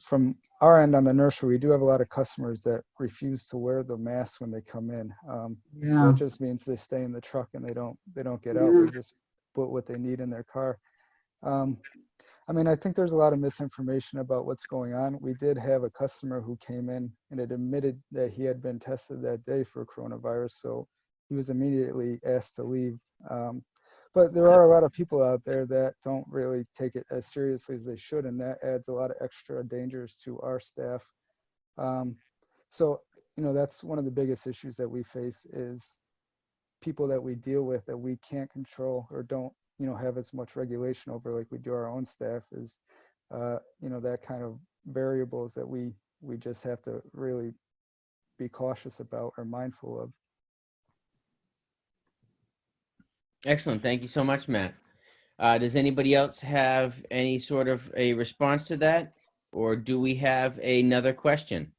from our end on the nursery, we do have a lot of customers that refuse to wear the mask when they come in. Yeah. That just means they stay in the truck and they don't get out. We just put what they need in their car. I mean, I think there's a lot of misinformation about what's going on. We did have a customer who came in and it admitted that he had been tested that day for coronavirus, so he was immediately asked to leave. But there are a lot of people out there that don't really take it as seriously as they should, and that adds a lot of extra dangers to our staff. So, you know, that's one of the biggest issues that we face is people that we deal with that we can't control or don't, you know, have as much regulation over like we do our own staff is, you know, that kind of variables that we just have to really be cautious about or mindful of. Excellent. Thank you so much, Matt. Does anybody else have any sort of a response to that? Or do we have another question?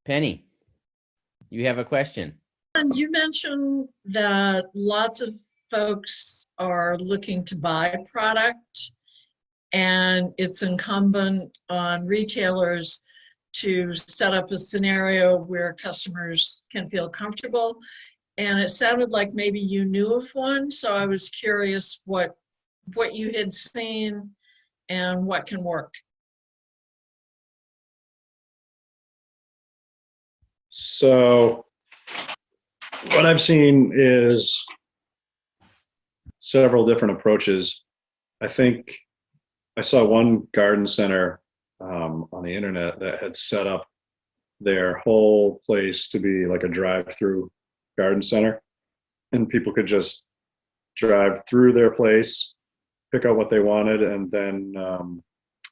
Penny, you have a question. And you mentioned that lots of folks are looking to buy product, and it's incumbent on retailers to set up a scenario where customers can feel comfortable. And it sounded like maybe you knew of one, so I was curious what you had seen and what can work. So what I've seen is several different approaches. I think I saw one garden center on the internet that had set up their whole place to be like a drive-through garden center, and people could just drive through their place, pick out what they wanted, and then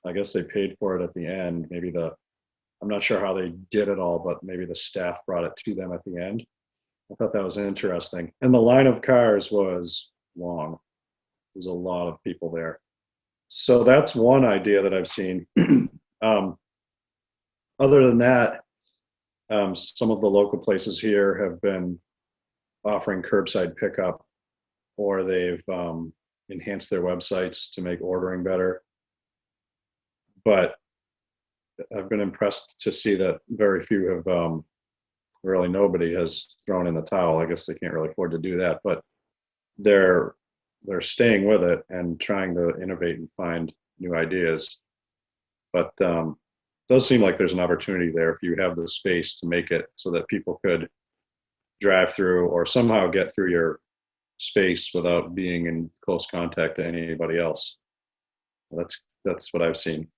I guess they paid for it at the end. Maybe I'm not sure how they did it all, but maybe the staff brought it to them at the end. I thought that was interesting. And the line of cars was long. There's a lot of people there. So that's one idea that I've seen. Other than that, some of the local places here have been offering curbside pickup, or they've enhanced their websites to make ordering better. But I've been impressed to see that very few have, really nobody has thrown in the towel. I guess they can't really afford to do that, but they're staying with it and trying to innovate and find new ideas. But it does seem like there's an opportunity there if you have the space to make it so that people could drive through or somehow get through your space without being in close contact to anybody else. That's what I've seen.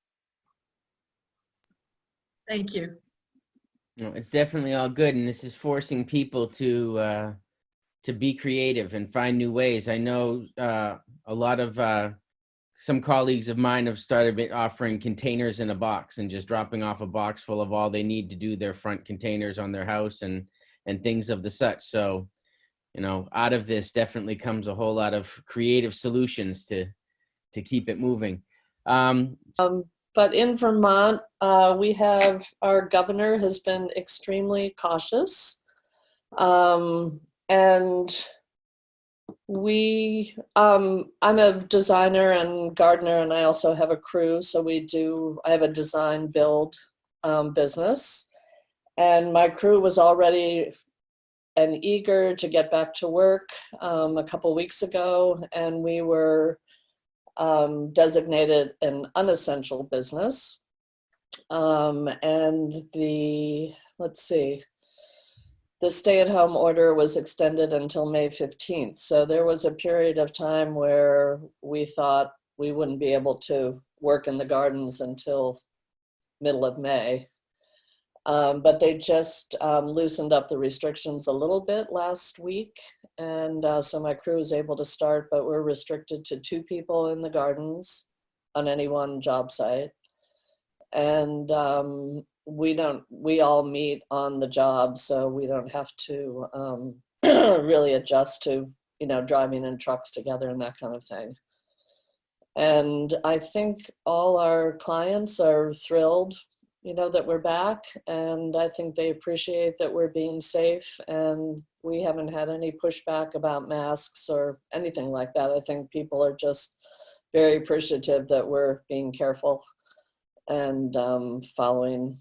Thank you. No, it's definitely all good, and this is forcing people to be creative and find new ways. I know a lot of some colleagues of mine have started offering containers in a box and just dropping off a box full of all they need to do their front containers on their house and things of the such. So, you know, out of this definitely comes a whole lot of creative solutions to keep it moving. But in Vermont, we have, our governor has been extremely cautious. And I'm a designer and gardener, and I also have a crew. So I have a design build business. And my crew was already and eager to get back to work a couple weeks ago, and we were designated an unessential business. And let's see, the stay-at-home order was extended until May 15th. So there was a period of time where we thought we wouldn't be able to work in the gardens until middle of May. But they just loosened up the restrictions a little bit last week. And so my crew is able to start, but we're restricted to 2 people in the gardens on any one job site. And we all meet on the job, so we don't have to really adjust to, driving in trucks together and that kind of thing. And I think all our clients are thrilled, that we're back, and I think they appreciate that we're being safe, and we haven't had any pushback about masks or anything like that. I think people are just very appreciative that we're being careful and following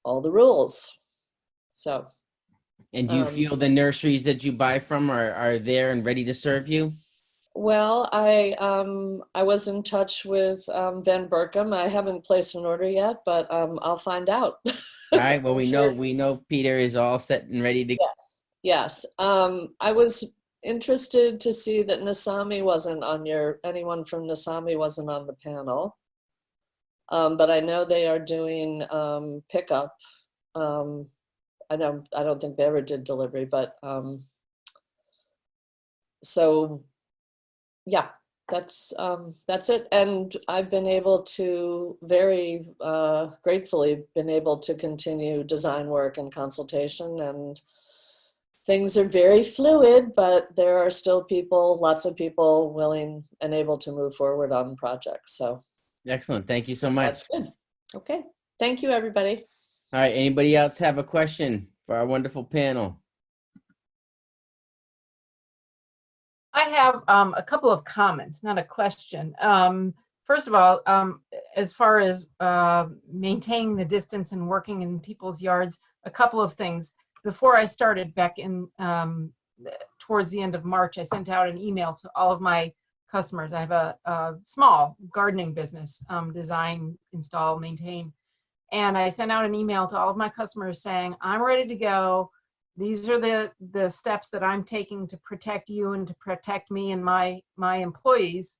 all the rules. So. And do you feel the nurseries that you buy from are there and ready to serve you? Well, I was in touch with Van Berkum. I haven't placed an order yet, but I'll find out. All right. Well, we know Peter is all set and ready to. Yes. I was interested to see that anyone from Nasami wasn't on the panel. But I know they are doing pickup. I don't think they ever did delivery, but so yeah, that's it. And I've been able to very gratefully been able to continue design work and consultation, and things are very fluid, but there are still lots of people willing and able to move forward on projects. So. Excellent. Thank you so much. That's good. Okay. Thank you, everybody. All right. Anybody else have a question for our wonderful panel? I have a couple of comments, not a question. First of all, as far as maintaining the distance and working in people's yards, a couple of things. Before I started back in towards the end of March, I sent out an email to all of my customers. I have a small gardening business, design, install, maintain. And I sent out an email to all of my customers saying, I'm ready to go. These are the steps that I'm taking to protect you and to protect me and my employees.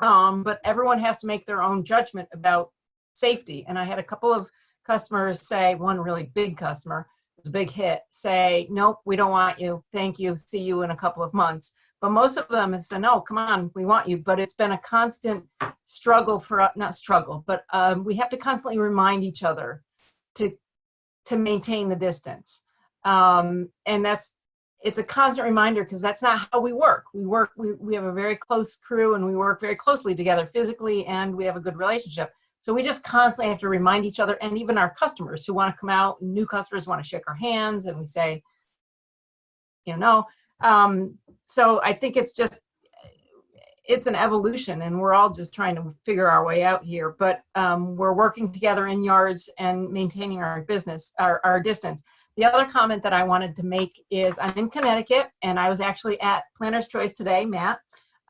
But everyone has to make their own judgment about safety. And I had a couple of customers say, one really big customer, it was a big hit, say, nope, we don't want you. Thank you. See you in a couple of months. But most of them have said, no, come on, we want you. But it's been a constant struggle not struggle, but we have to constantly remind each other to maintain the distance. And it's a constant reminder, because that's not how we work. We have a very close crew, and we work very closely together physically, and we have a good relationship. So we just constantly have to remind each other, and even our customers who want to come out, new customers want to shake our hands, and we say, so I think it's an evolution, and we're all just trying to figure our way out here. But we're working together in yards and maintaining our business, our distance. The other comment that I wanted to make is I'm in Connecticut, and I was actually at Planter's Choice today, Matt.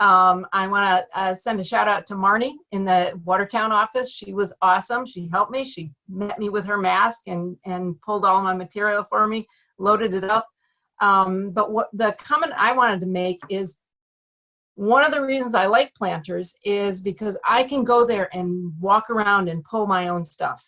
I want to send a shout out to Marnie in the Watertown office. She was awesome. She helped me. She met me with her mask and pulled all my material for me, loaded it up. But what the comment I wanted to make is, one of the reasons I like Planters is because I can go there and walk around and pull my own stuff.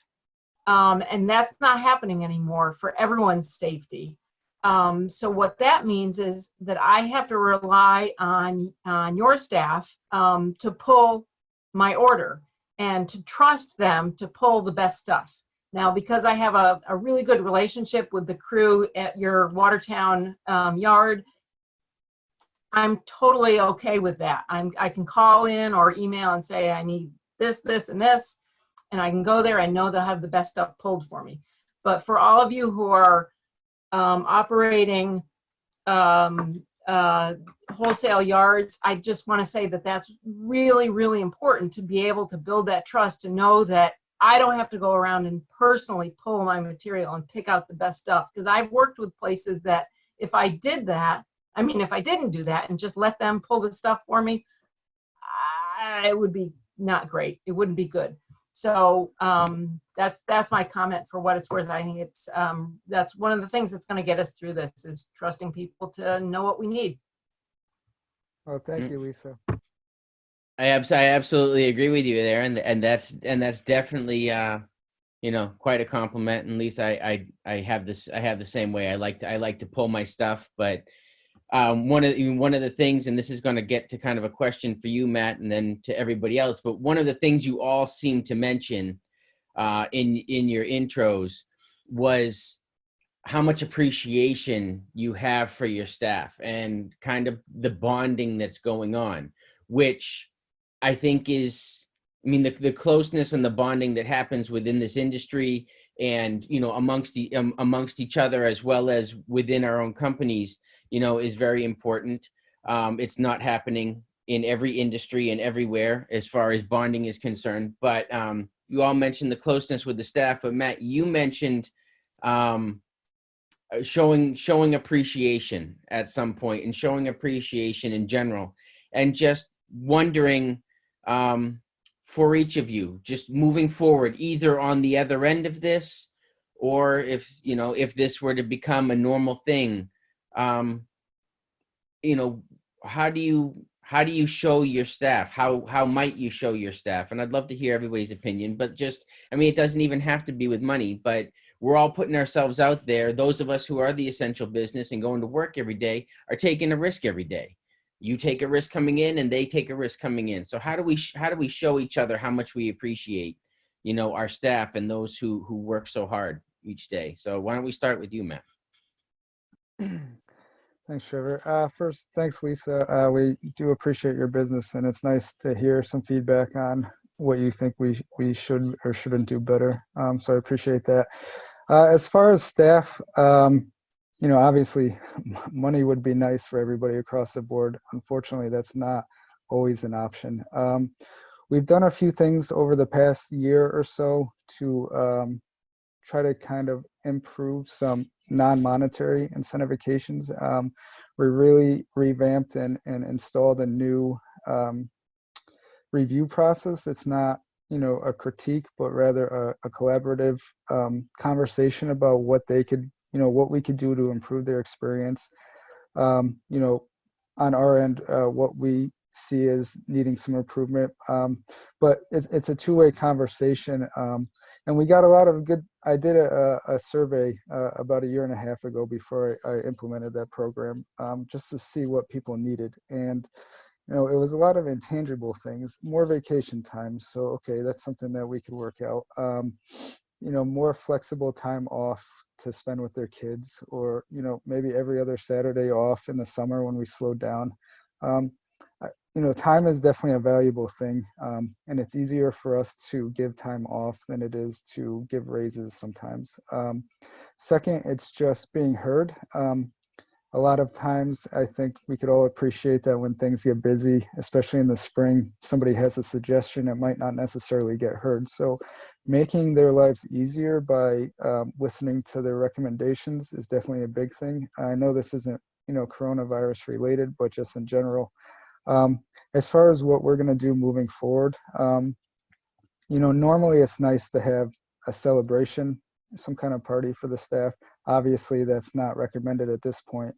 And that's not happening anymore for everyone's safety. So what that means is that I have to rely on your staff to pull my order and to trust them to pull the best stuff. Now, because I have a really good relationship with the crew at your Watertown yard, I'm totally okay with that. I can call in or email and say, I need this, this, and this, and I can go there. I know they'll have the best stuff pulled for me. But for all of you who are operating wholesale yards, I just want to say that that's really, really important to be able to build that trust, to know that I don't have to go around and personally pull my material and pick out the best stuff. Because I've worked with places that if I did that, I mean, if I didn't do that and just let them pull the stuff for me, it would be not great. It wouldn't be good. So that's my comment for what it's worth. I think it's that's one of the things that's going to get us through this is trusting people to know what we need. Oh, thank you, Lisa. I absolutely agree with you there, and that's definitely quite a compliment. And Lisa, I have the same way. I like to pull my stuff, but one of the things, and this is going to get to kind of a question for you, Matt, and then to everybody else. But one of the things you all seem to mention in your intros was how much appreciation you have for your staff and kind of the bonding that's going on, which I think is, I mean, the closeness and the bonding that happens within this industry and, amongst each other, as well as within our own companies, is very important. It's not happening in every industry and everywhere as far as bonding is concerned, but you all mentioned the closeness with the staff, but Matt, you mentioned showing appreciation at some point and showing appreciation in general, and just wondering for each of you, just moving forward, either on the other end of this, or if this were to become a normal thing, how do you show your staff? How might you show your staff? And I'd love to hear everybody's opinion, but it doesn't even have to be with money, but we're all putting ourselves out there. Those of us who are the essential business and going to work every day are taking a risk every day. You take a risk coming in and they take a risk coming in. So how do we show each other how much we appreciate, our staff and those who work so hard each day? So why don't we start with you, Matt? Thanks, Trevor. First, thanks, Lisa. We do appreciate your business, and it's nice to hear some feedback on what you think we should or shouldn't do better. So I appreciate that. As far as staff, obviously money would be nice for everybody across the board. Unfortunately, that's not always an option. We've done a few things over the past year or so to try to kind of improve some non-monetary incentivizations. We really revamped and installed a new review process. It's not a critique, but rather a collaborative conversation about what they could, what we could do to improve their experience. On our end, what we see as needing some improvement, but it's a two-way conversation. And we got a lot of good, I did a survey about a year and a half ago before I implemented that program, just to see what people needed. And it was a lot of intangible things, more vacation time. So, okay, that's something that we could work out. More flexible time off to spend with their kids, or, maybe every other Saturday off in the summer when we slowed down. Time is definitely a valuable thing. And it's easier for us to give time off than it is to give raises sometimes. Second, it's just being heard. A lot of times, I think we could all appreciate that when things get busy, especially in the spring, somebody has a suggestion that might not necessarily get heard. So making their lives easier by listening to their recommendations is definitely a big thing. I know this isn't, coronavirus related, but just in general. As far as what we're going to do moving forward, normally it's nice to have a celebration, some kind of party for the staff. Obviously, that's not recommended at this point.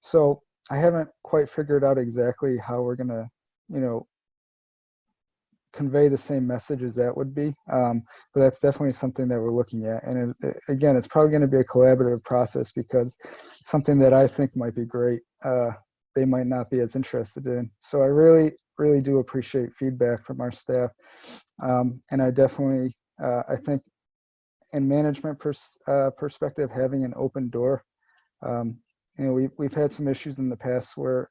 So I haven't quite figured out exactly how we're going to, convey the same message as that would be. But that's definitely something that we're looking at. And again, it's probably going to be a collaborative process, because something that I think might be great, they might not be as interested in. So I really, really do appreciate feedback from our staff. And I definitely, I think in management perspective, having an open door, we've had some issues in the past where,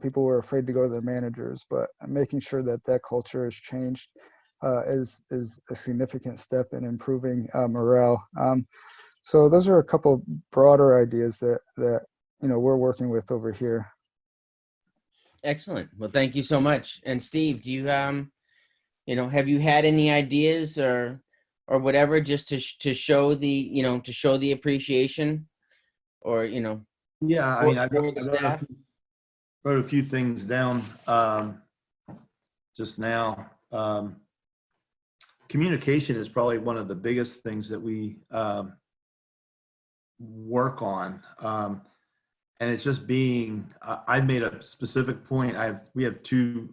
people were afraid to go to their managers, but making sure that that culture has changed is a significant step in improving morale. So those are a couple broader ideas that we're working with over here. Excellent. Well, thank you so much. And Steve, do you have you had any ideas or whatever, just to show the, to show the appreciation, or, Yeah, I for, mean, I for the staff? wrote a few things down just now. Communication is probably one of the biggest things that we work on. And it's just being, I've made a specific point. We have two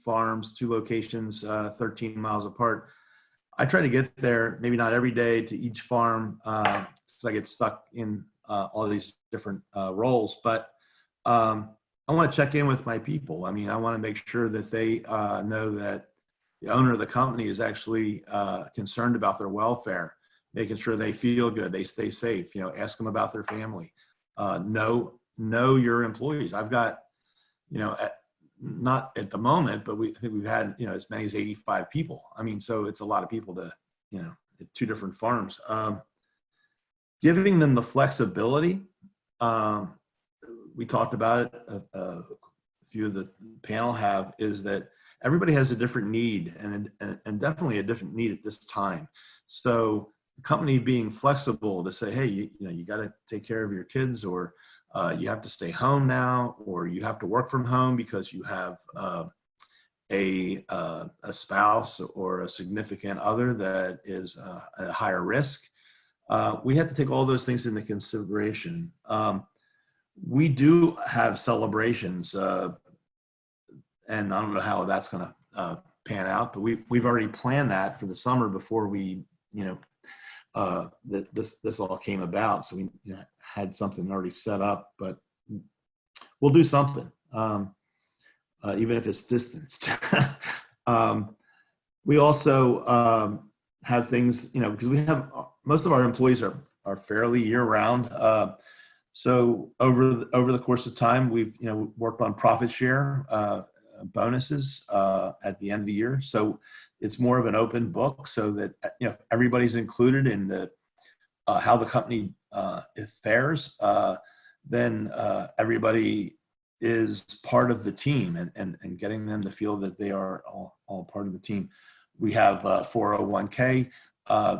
farms, 2 locations, 13 miles apart. I try to get there, maybe not every day, to each farm, because I get stuck in all these different roles. But I want to check in with my people. I mean, I want to make sure that they know that the owner of the company is actually concerned about their welfare, making sure they feel good, they stay safe. Ask them about their family. Know your employees. I've got, not at the moment, but I think we've had, as many as 85 people. I mean, so it's a lot of people to, at 2 different farms. Giving them the flexibility. We talked about it, a few of the panel have, is that everybody has a different need, and definitely a different need at this time. So the company being flexible to say, hey, you got to take care of your kids, or you have to stay home now, or you have to work from home because you have a spouse or a significant other that is at a higher risk. We have to take all those things into consideration. We do have celebrations, and I don't know how that's going to pan out, but we've already planned that for the summer before we, this all came about. So we had something already set up, but we'll do something, even if it's distanced. We also have things, because we have, most of our employees are fairly year round. So over the course of time, we've worked on profit share bonuses at the end of the year. So it's more of an open book, so that everybody's included in the how the company fares. Then everybody is part of the team, and getting them to feel that they are all part of the team. We have 401k.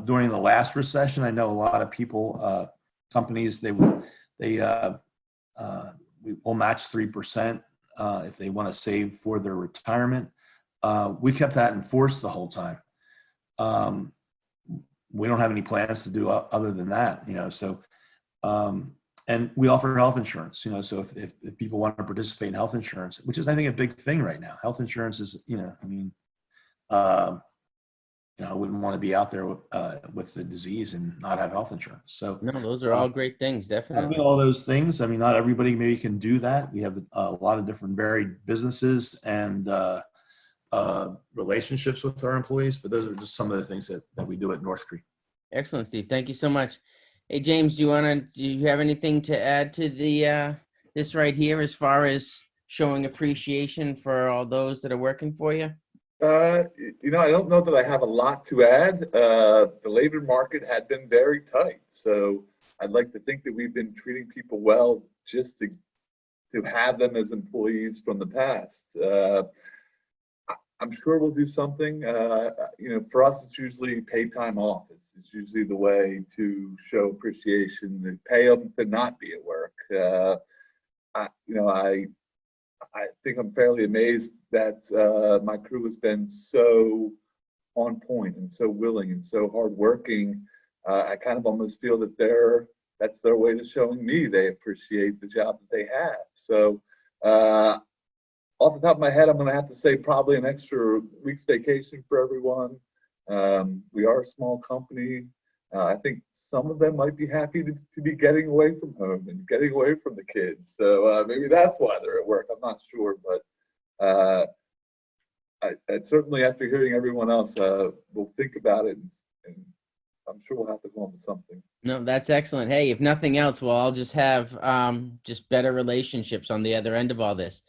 During the last recession, I know a lot of people, companies, we will match 3% if they want to save for their retirement. We kept that in force the whole time. We don't have any plans to do other than that, so, and we offer health insurance, so if people want to participate in health insurance, which is, I think, a big thing right now. Health insurance is, I wouldn't want to be out there with the disease and not have health insurance. So No, those are all great things, definitely. all those things. I mean, not everybody maybe can do that. We have a lot of different varied businesses and relationships with our employees, but those are just some of the things that we do at North Creek. Excellent, Steve. Thank you so much. Hey, James, do you have anything to add to the this right here, as far as showing appreciation for all those that are working for you? I don't know that I have a lot to add. The labor market had been very tight, so I'd like to think that we've been treating people well just to have them as employees from the past. I'm sure we'll do something. For us, it's usually paid time off. It's usually the way to show appreciation, to pay them to not be at work. I think I'm fairly amazed that my crew has been so on point and so willing and so hardworking. I kind of almost feel that that's their way to showing me they appreciate the job that they have. So off the top of my head, I'm going to have to say probably an extra week's vacation for everyone. We are a small company. I think some of them might be happy to be getting away from home and getting away from the kids. So maybe that's why they're at work. I'm not sure, but I certainly, after hearing everyone else, we'll think about it, and I'm sure we'll have to come up with something. No, that's excellent. Hey, if nothing else, we'll all just have just better relationships on the other end of all this.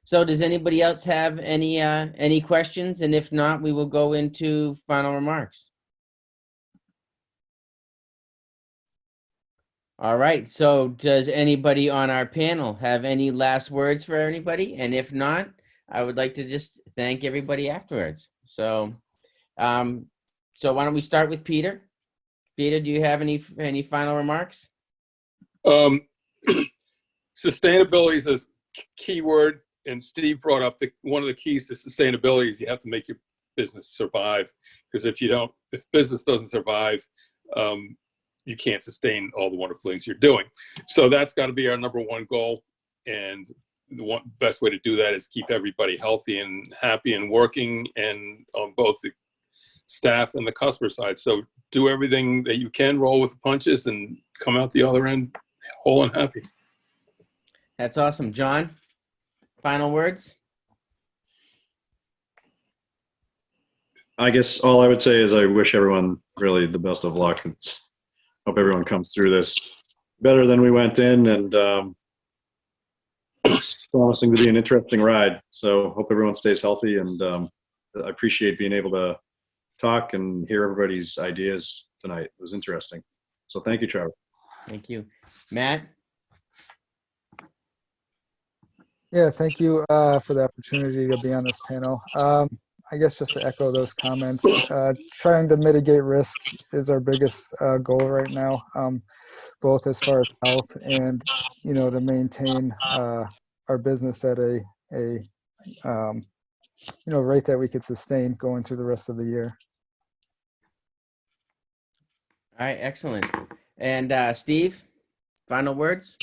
So does anybody else have any questions? And if not, we will go into final remarks. All right. So does anybody on our panel have any last words for anybody? And if not, I would like to just thank everybody afterwards. So, so why don't we start with Peter? Peter, do you have any final remarks? Sustainability is a key word, and Steve brought up one of the keys to sustainability is you have to make your business survive. Because if business doesn't survive, you can't sustain all the wonderful things you're doing. So that's got to be our number one goal. And the best way to do that is keep everybody healthy and happy and working, and on both the staff and the customer side. So do everything that you can, roll with the punches, and come out the other end whole and happy. That's awesome. John, final words? I guess all I would say is I wish everyone really the best of luck. Hope everyone comes through this better than we went in, and it's promising to be an interesting ride. So hope everyone stays healthy, and I appreciate being able to talk and hear everybody's ideas tonight. It was interesting. So thank you, Trevor. Thank you. Matt? Yeah, thank you for the opportunity to be on this panel. I guess just to echo those comments, trying to mitigate risk is our biggest goal right now, both as far as health and, to maintain our business at a rate that we could sustain going through the rest of the year. All right, excellent. And Steve, final words?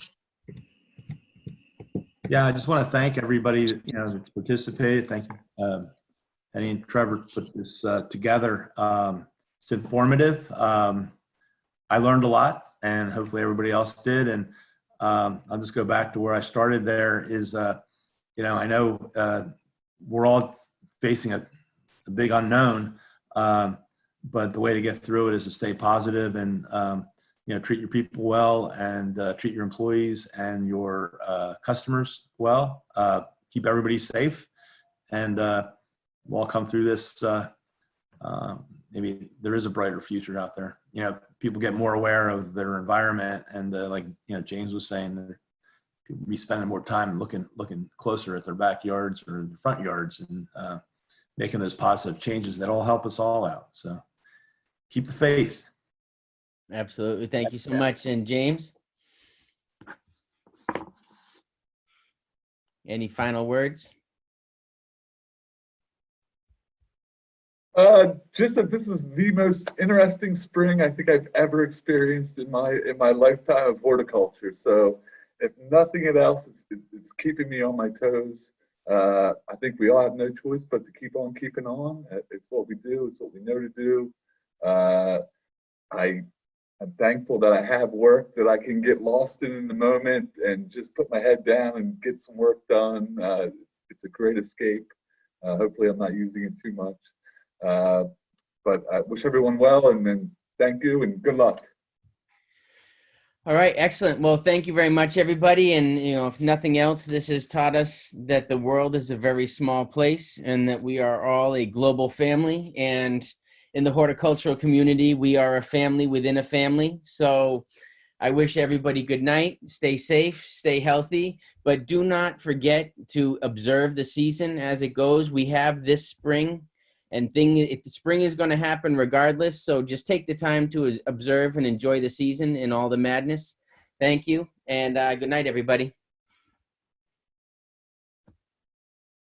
Yeah, I just want to thank everybody that's participated. Thank you, Penny and Trevor, put this together. It's informative. I learned a lot, and hopefully everybody else did. And I'll just go back to where I started. There is, I know we're all facing a big unknown, but the way to get through it is to stay positive and treat your people well, and treat your employees and your customers well. Keep everybody safe, and we'll all come through this. Maybe there is a brighter future out there. People get more aware of their environment, and like James was saying, people be spending more time looking closer at their backyards or their front yards, and making those positive changes that all help us all out. So keep the faith. Absolutely. Thank you so much. And James? Any final words? Just that this is the most interesting spring I think I've ever experienced in my lifetime of horticulture. So if nothing else, it's keeping me on my toes. I think we all have no choice but to keep on keeping on. It's what we do. It's what we know to do. I'm thankful that I have work that I can get lost in the moment and just put my head down and get some work done. It's a great escape. Hopefully I'm not using it too much. But I wish everyone well, and then thank you and good luck. All right, excellent. Well, thank you very much, everybody. And, if nothing else, this has taught us that the world is a very small place, and that we are all a global family. And in the horticultural community, we are a family within a family. So I wish everybody good night. Stay safe, stay healthy, but do not forget to observe the season as it goes. We have this spring, and the spring is going to happen regardless. So just take the time to observe and enjoy the season and all the madness. Thank you, and good night, everybody.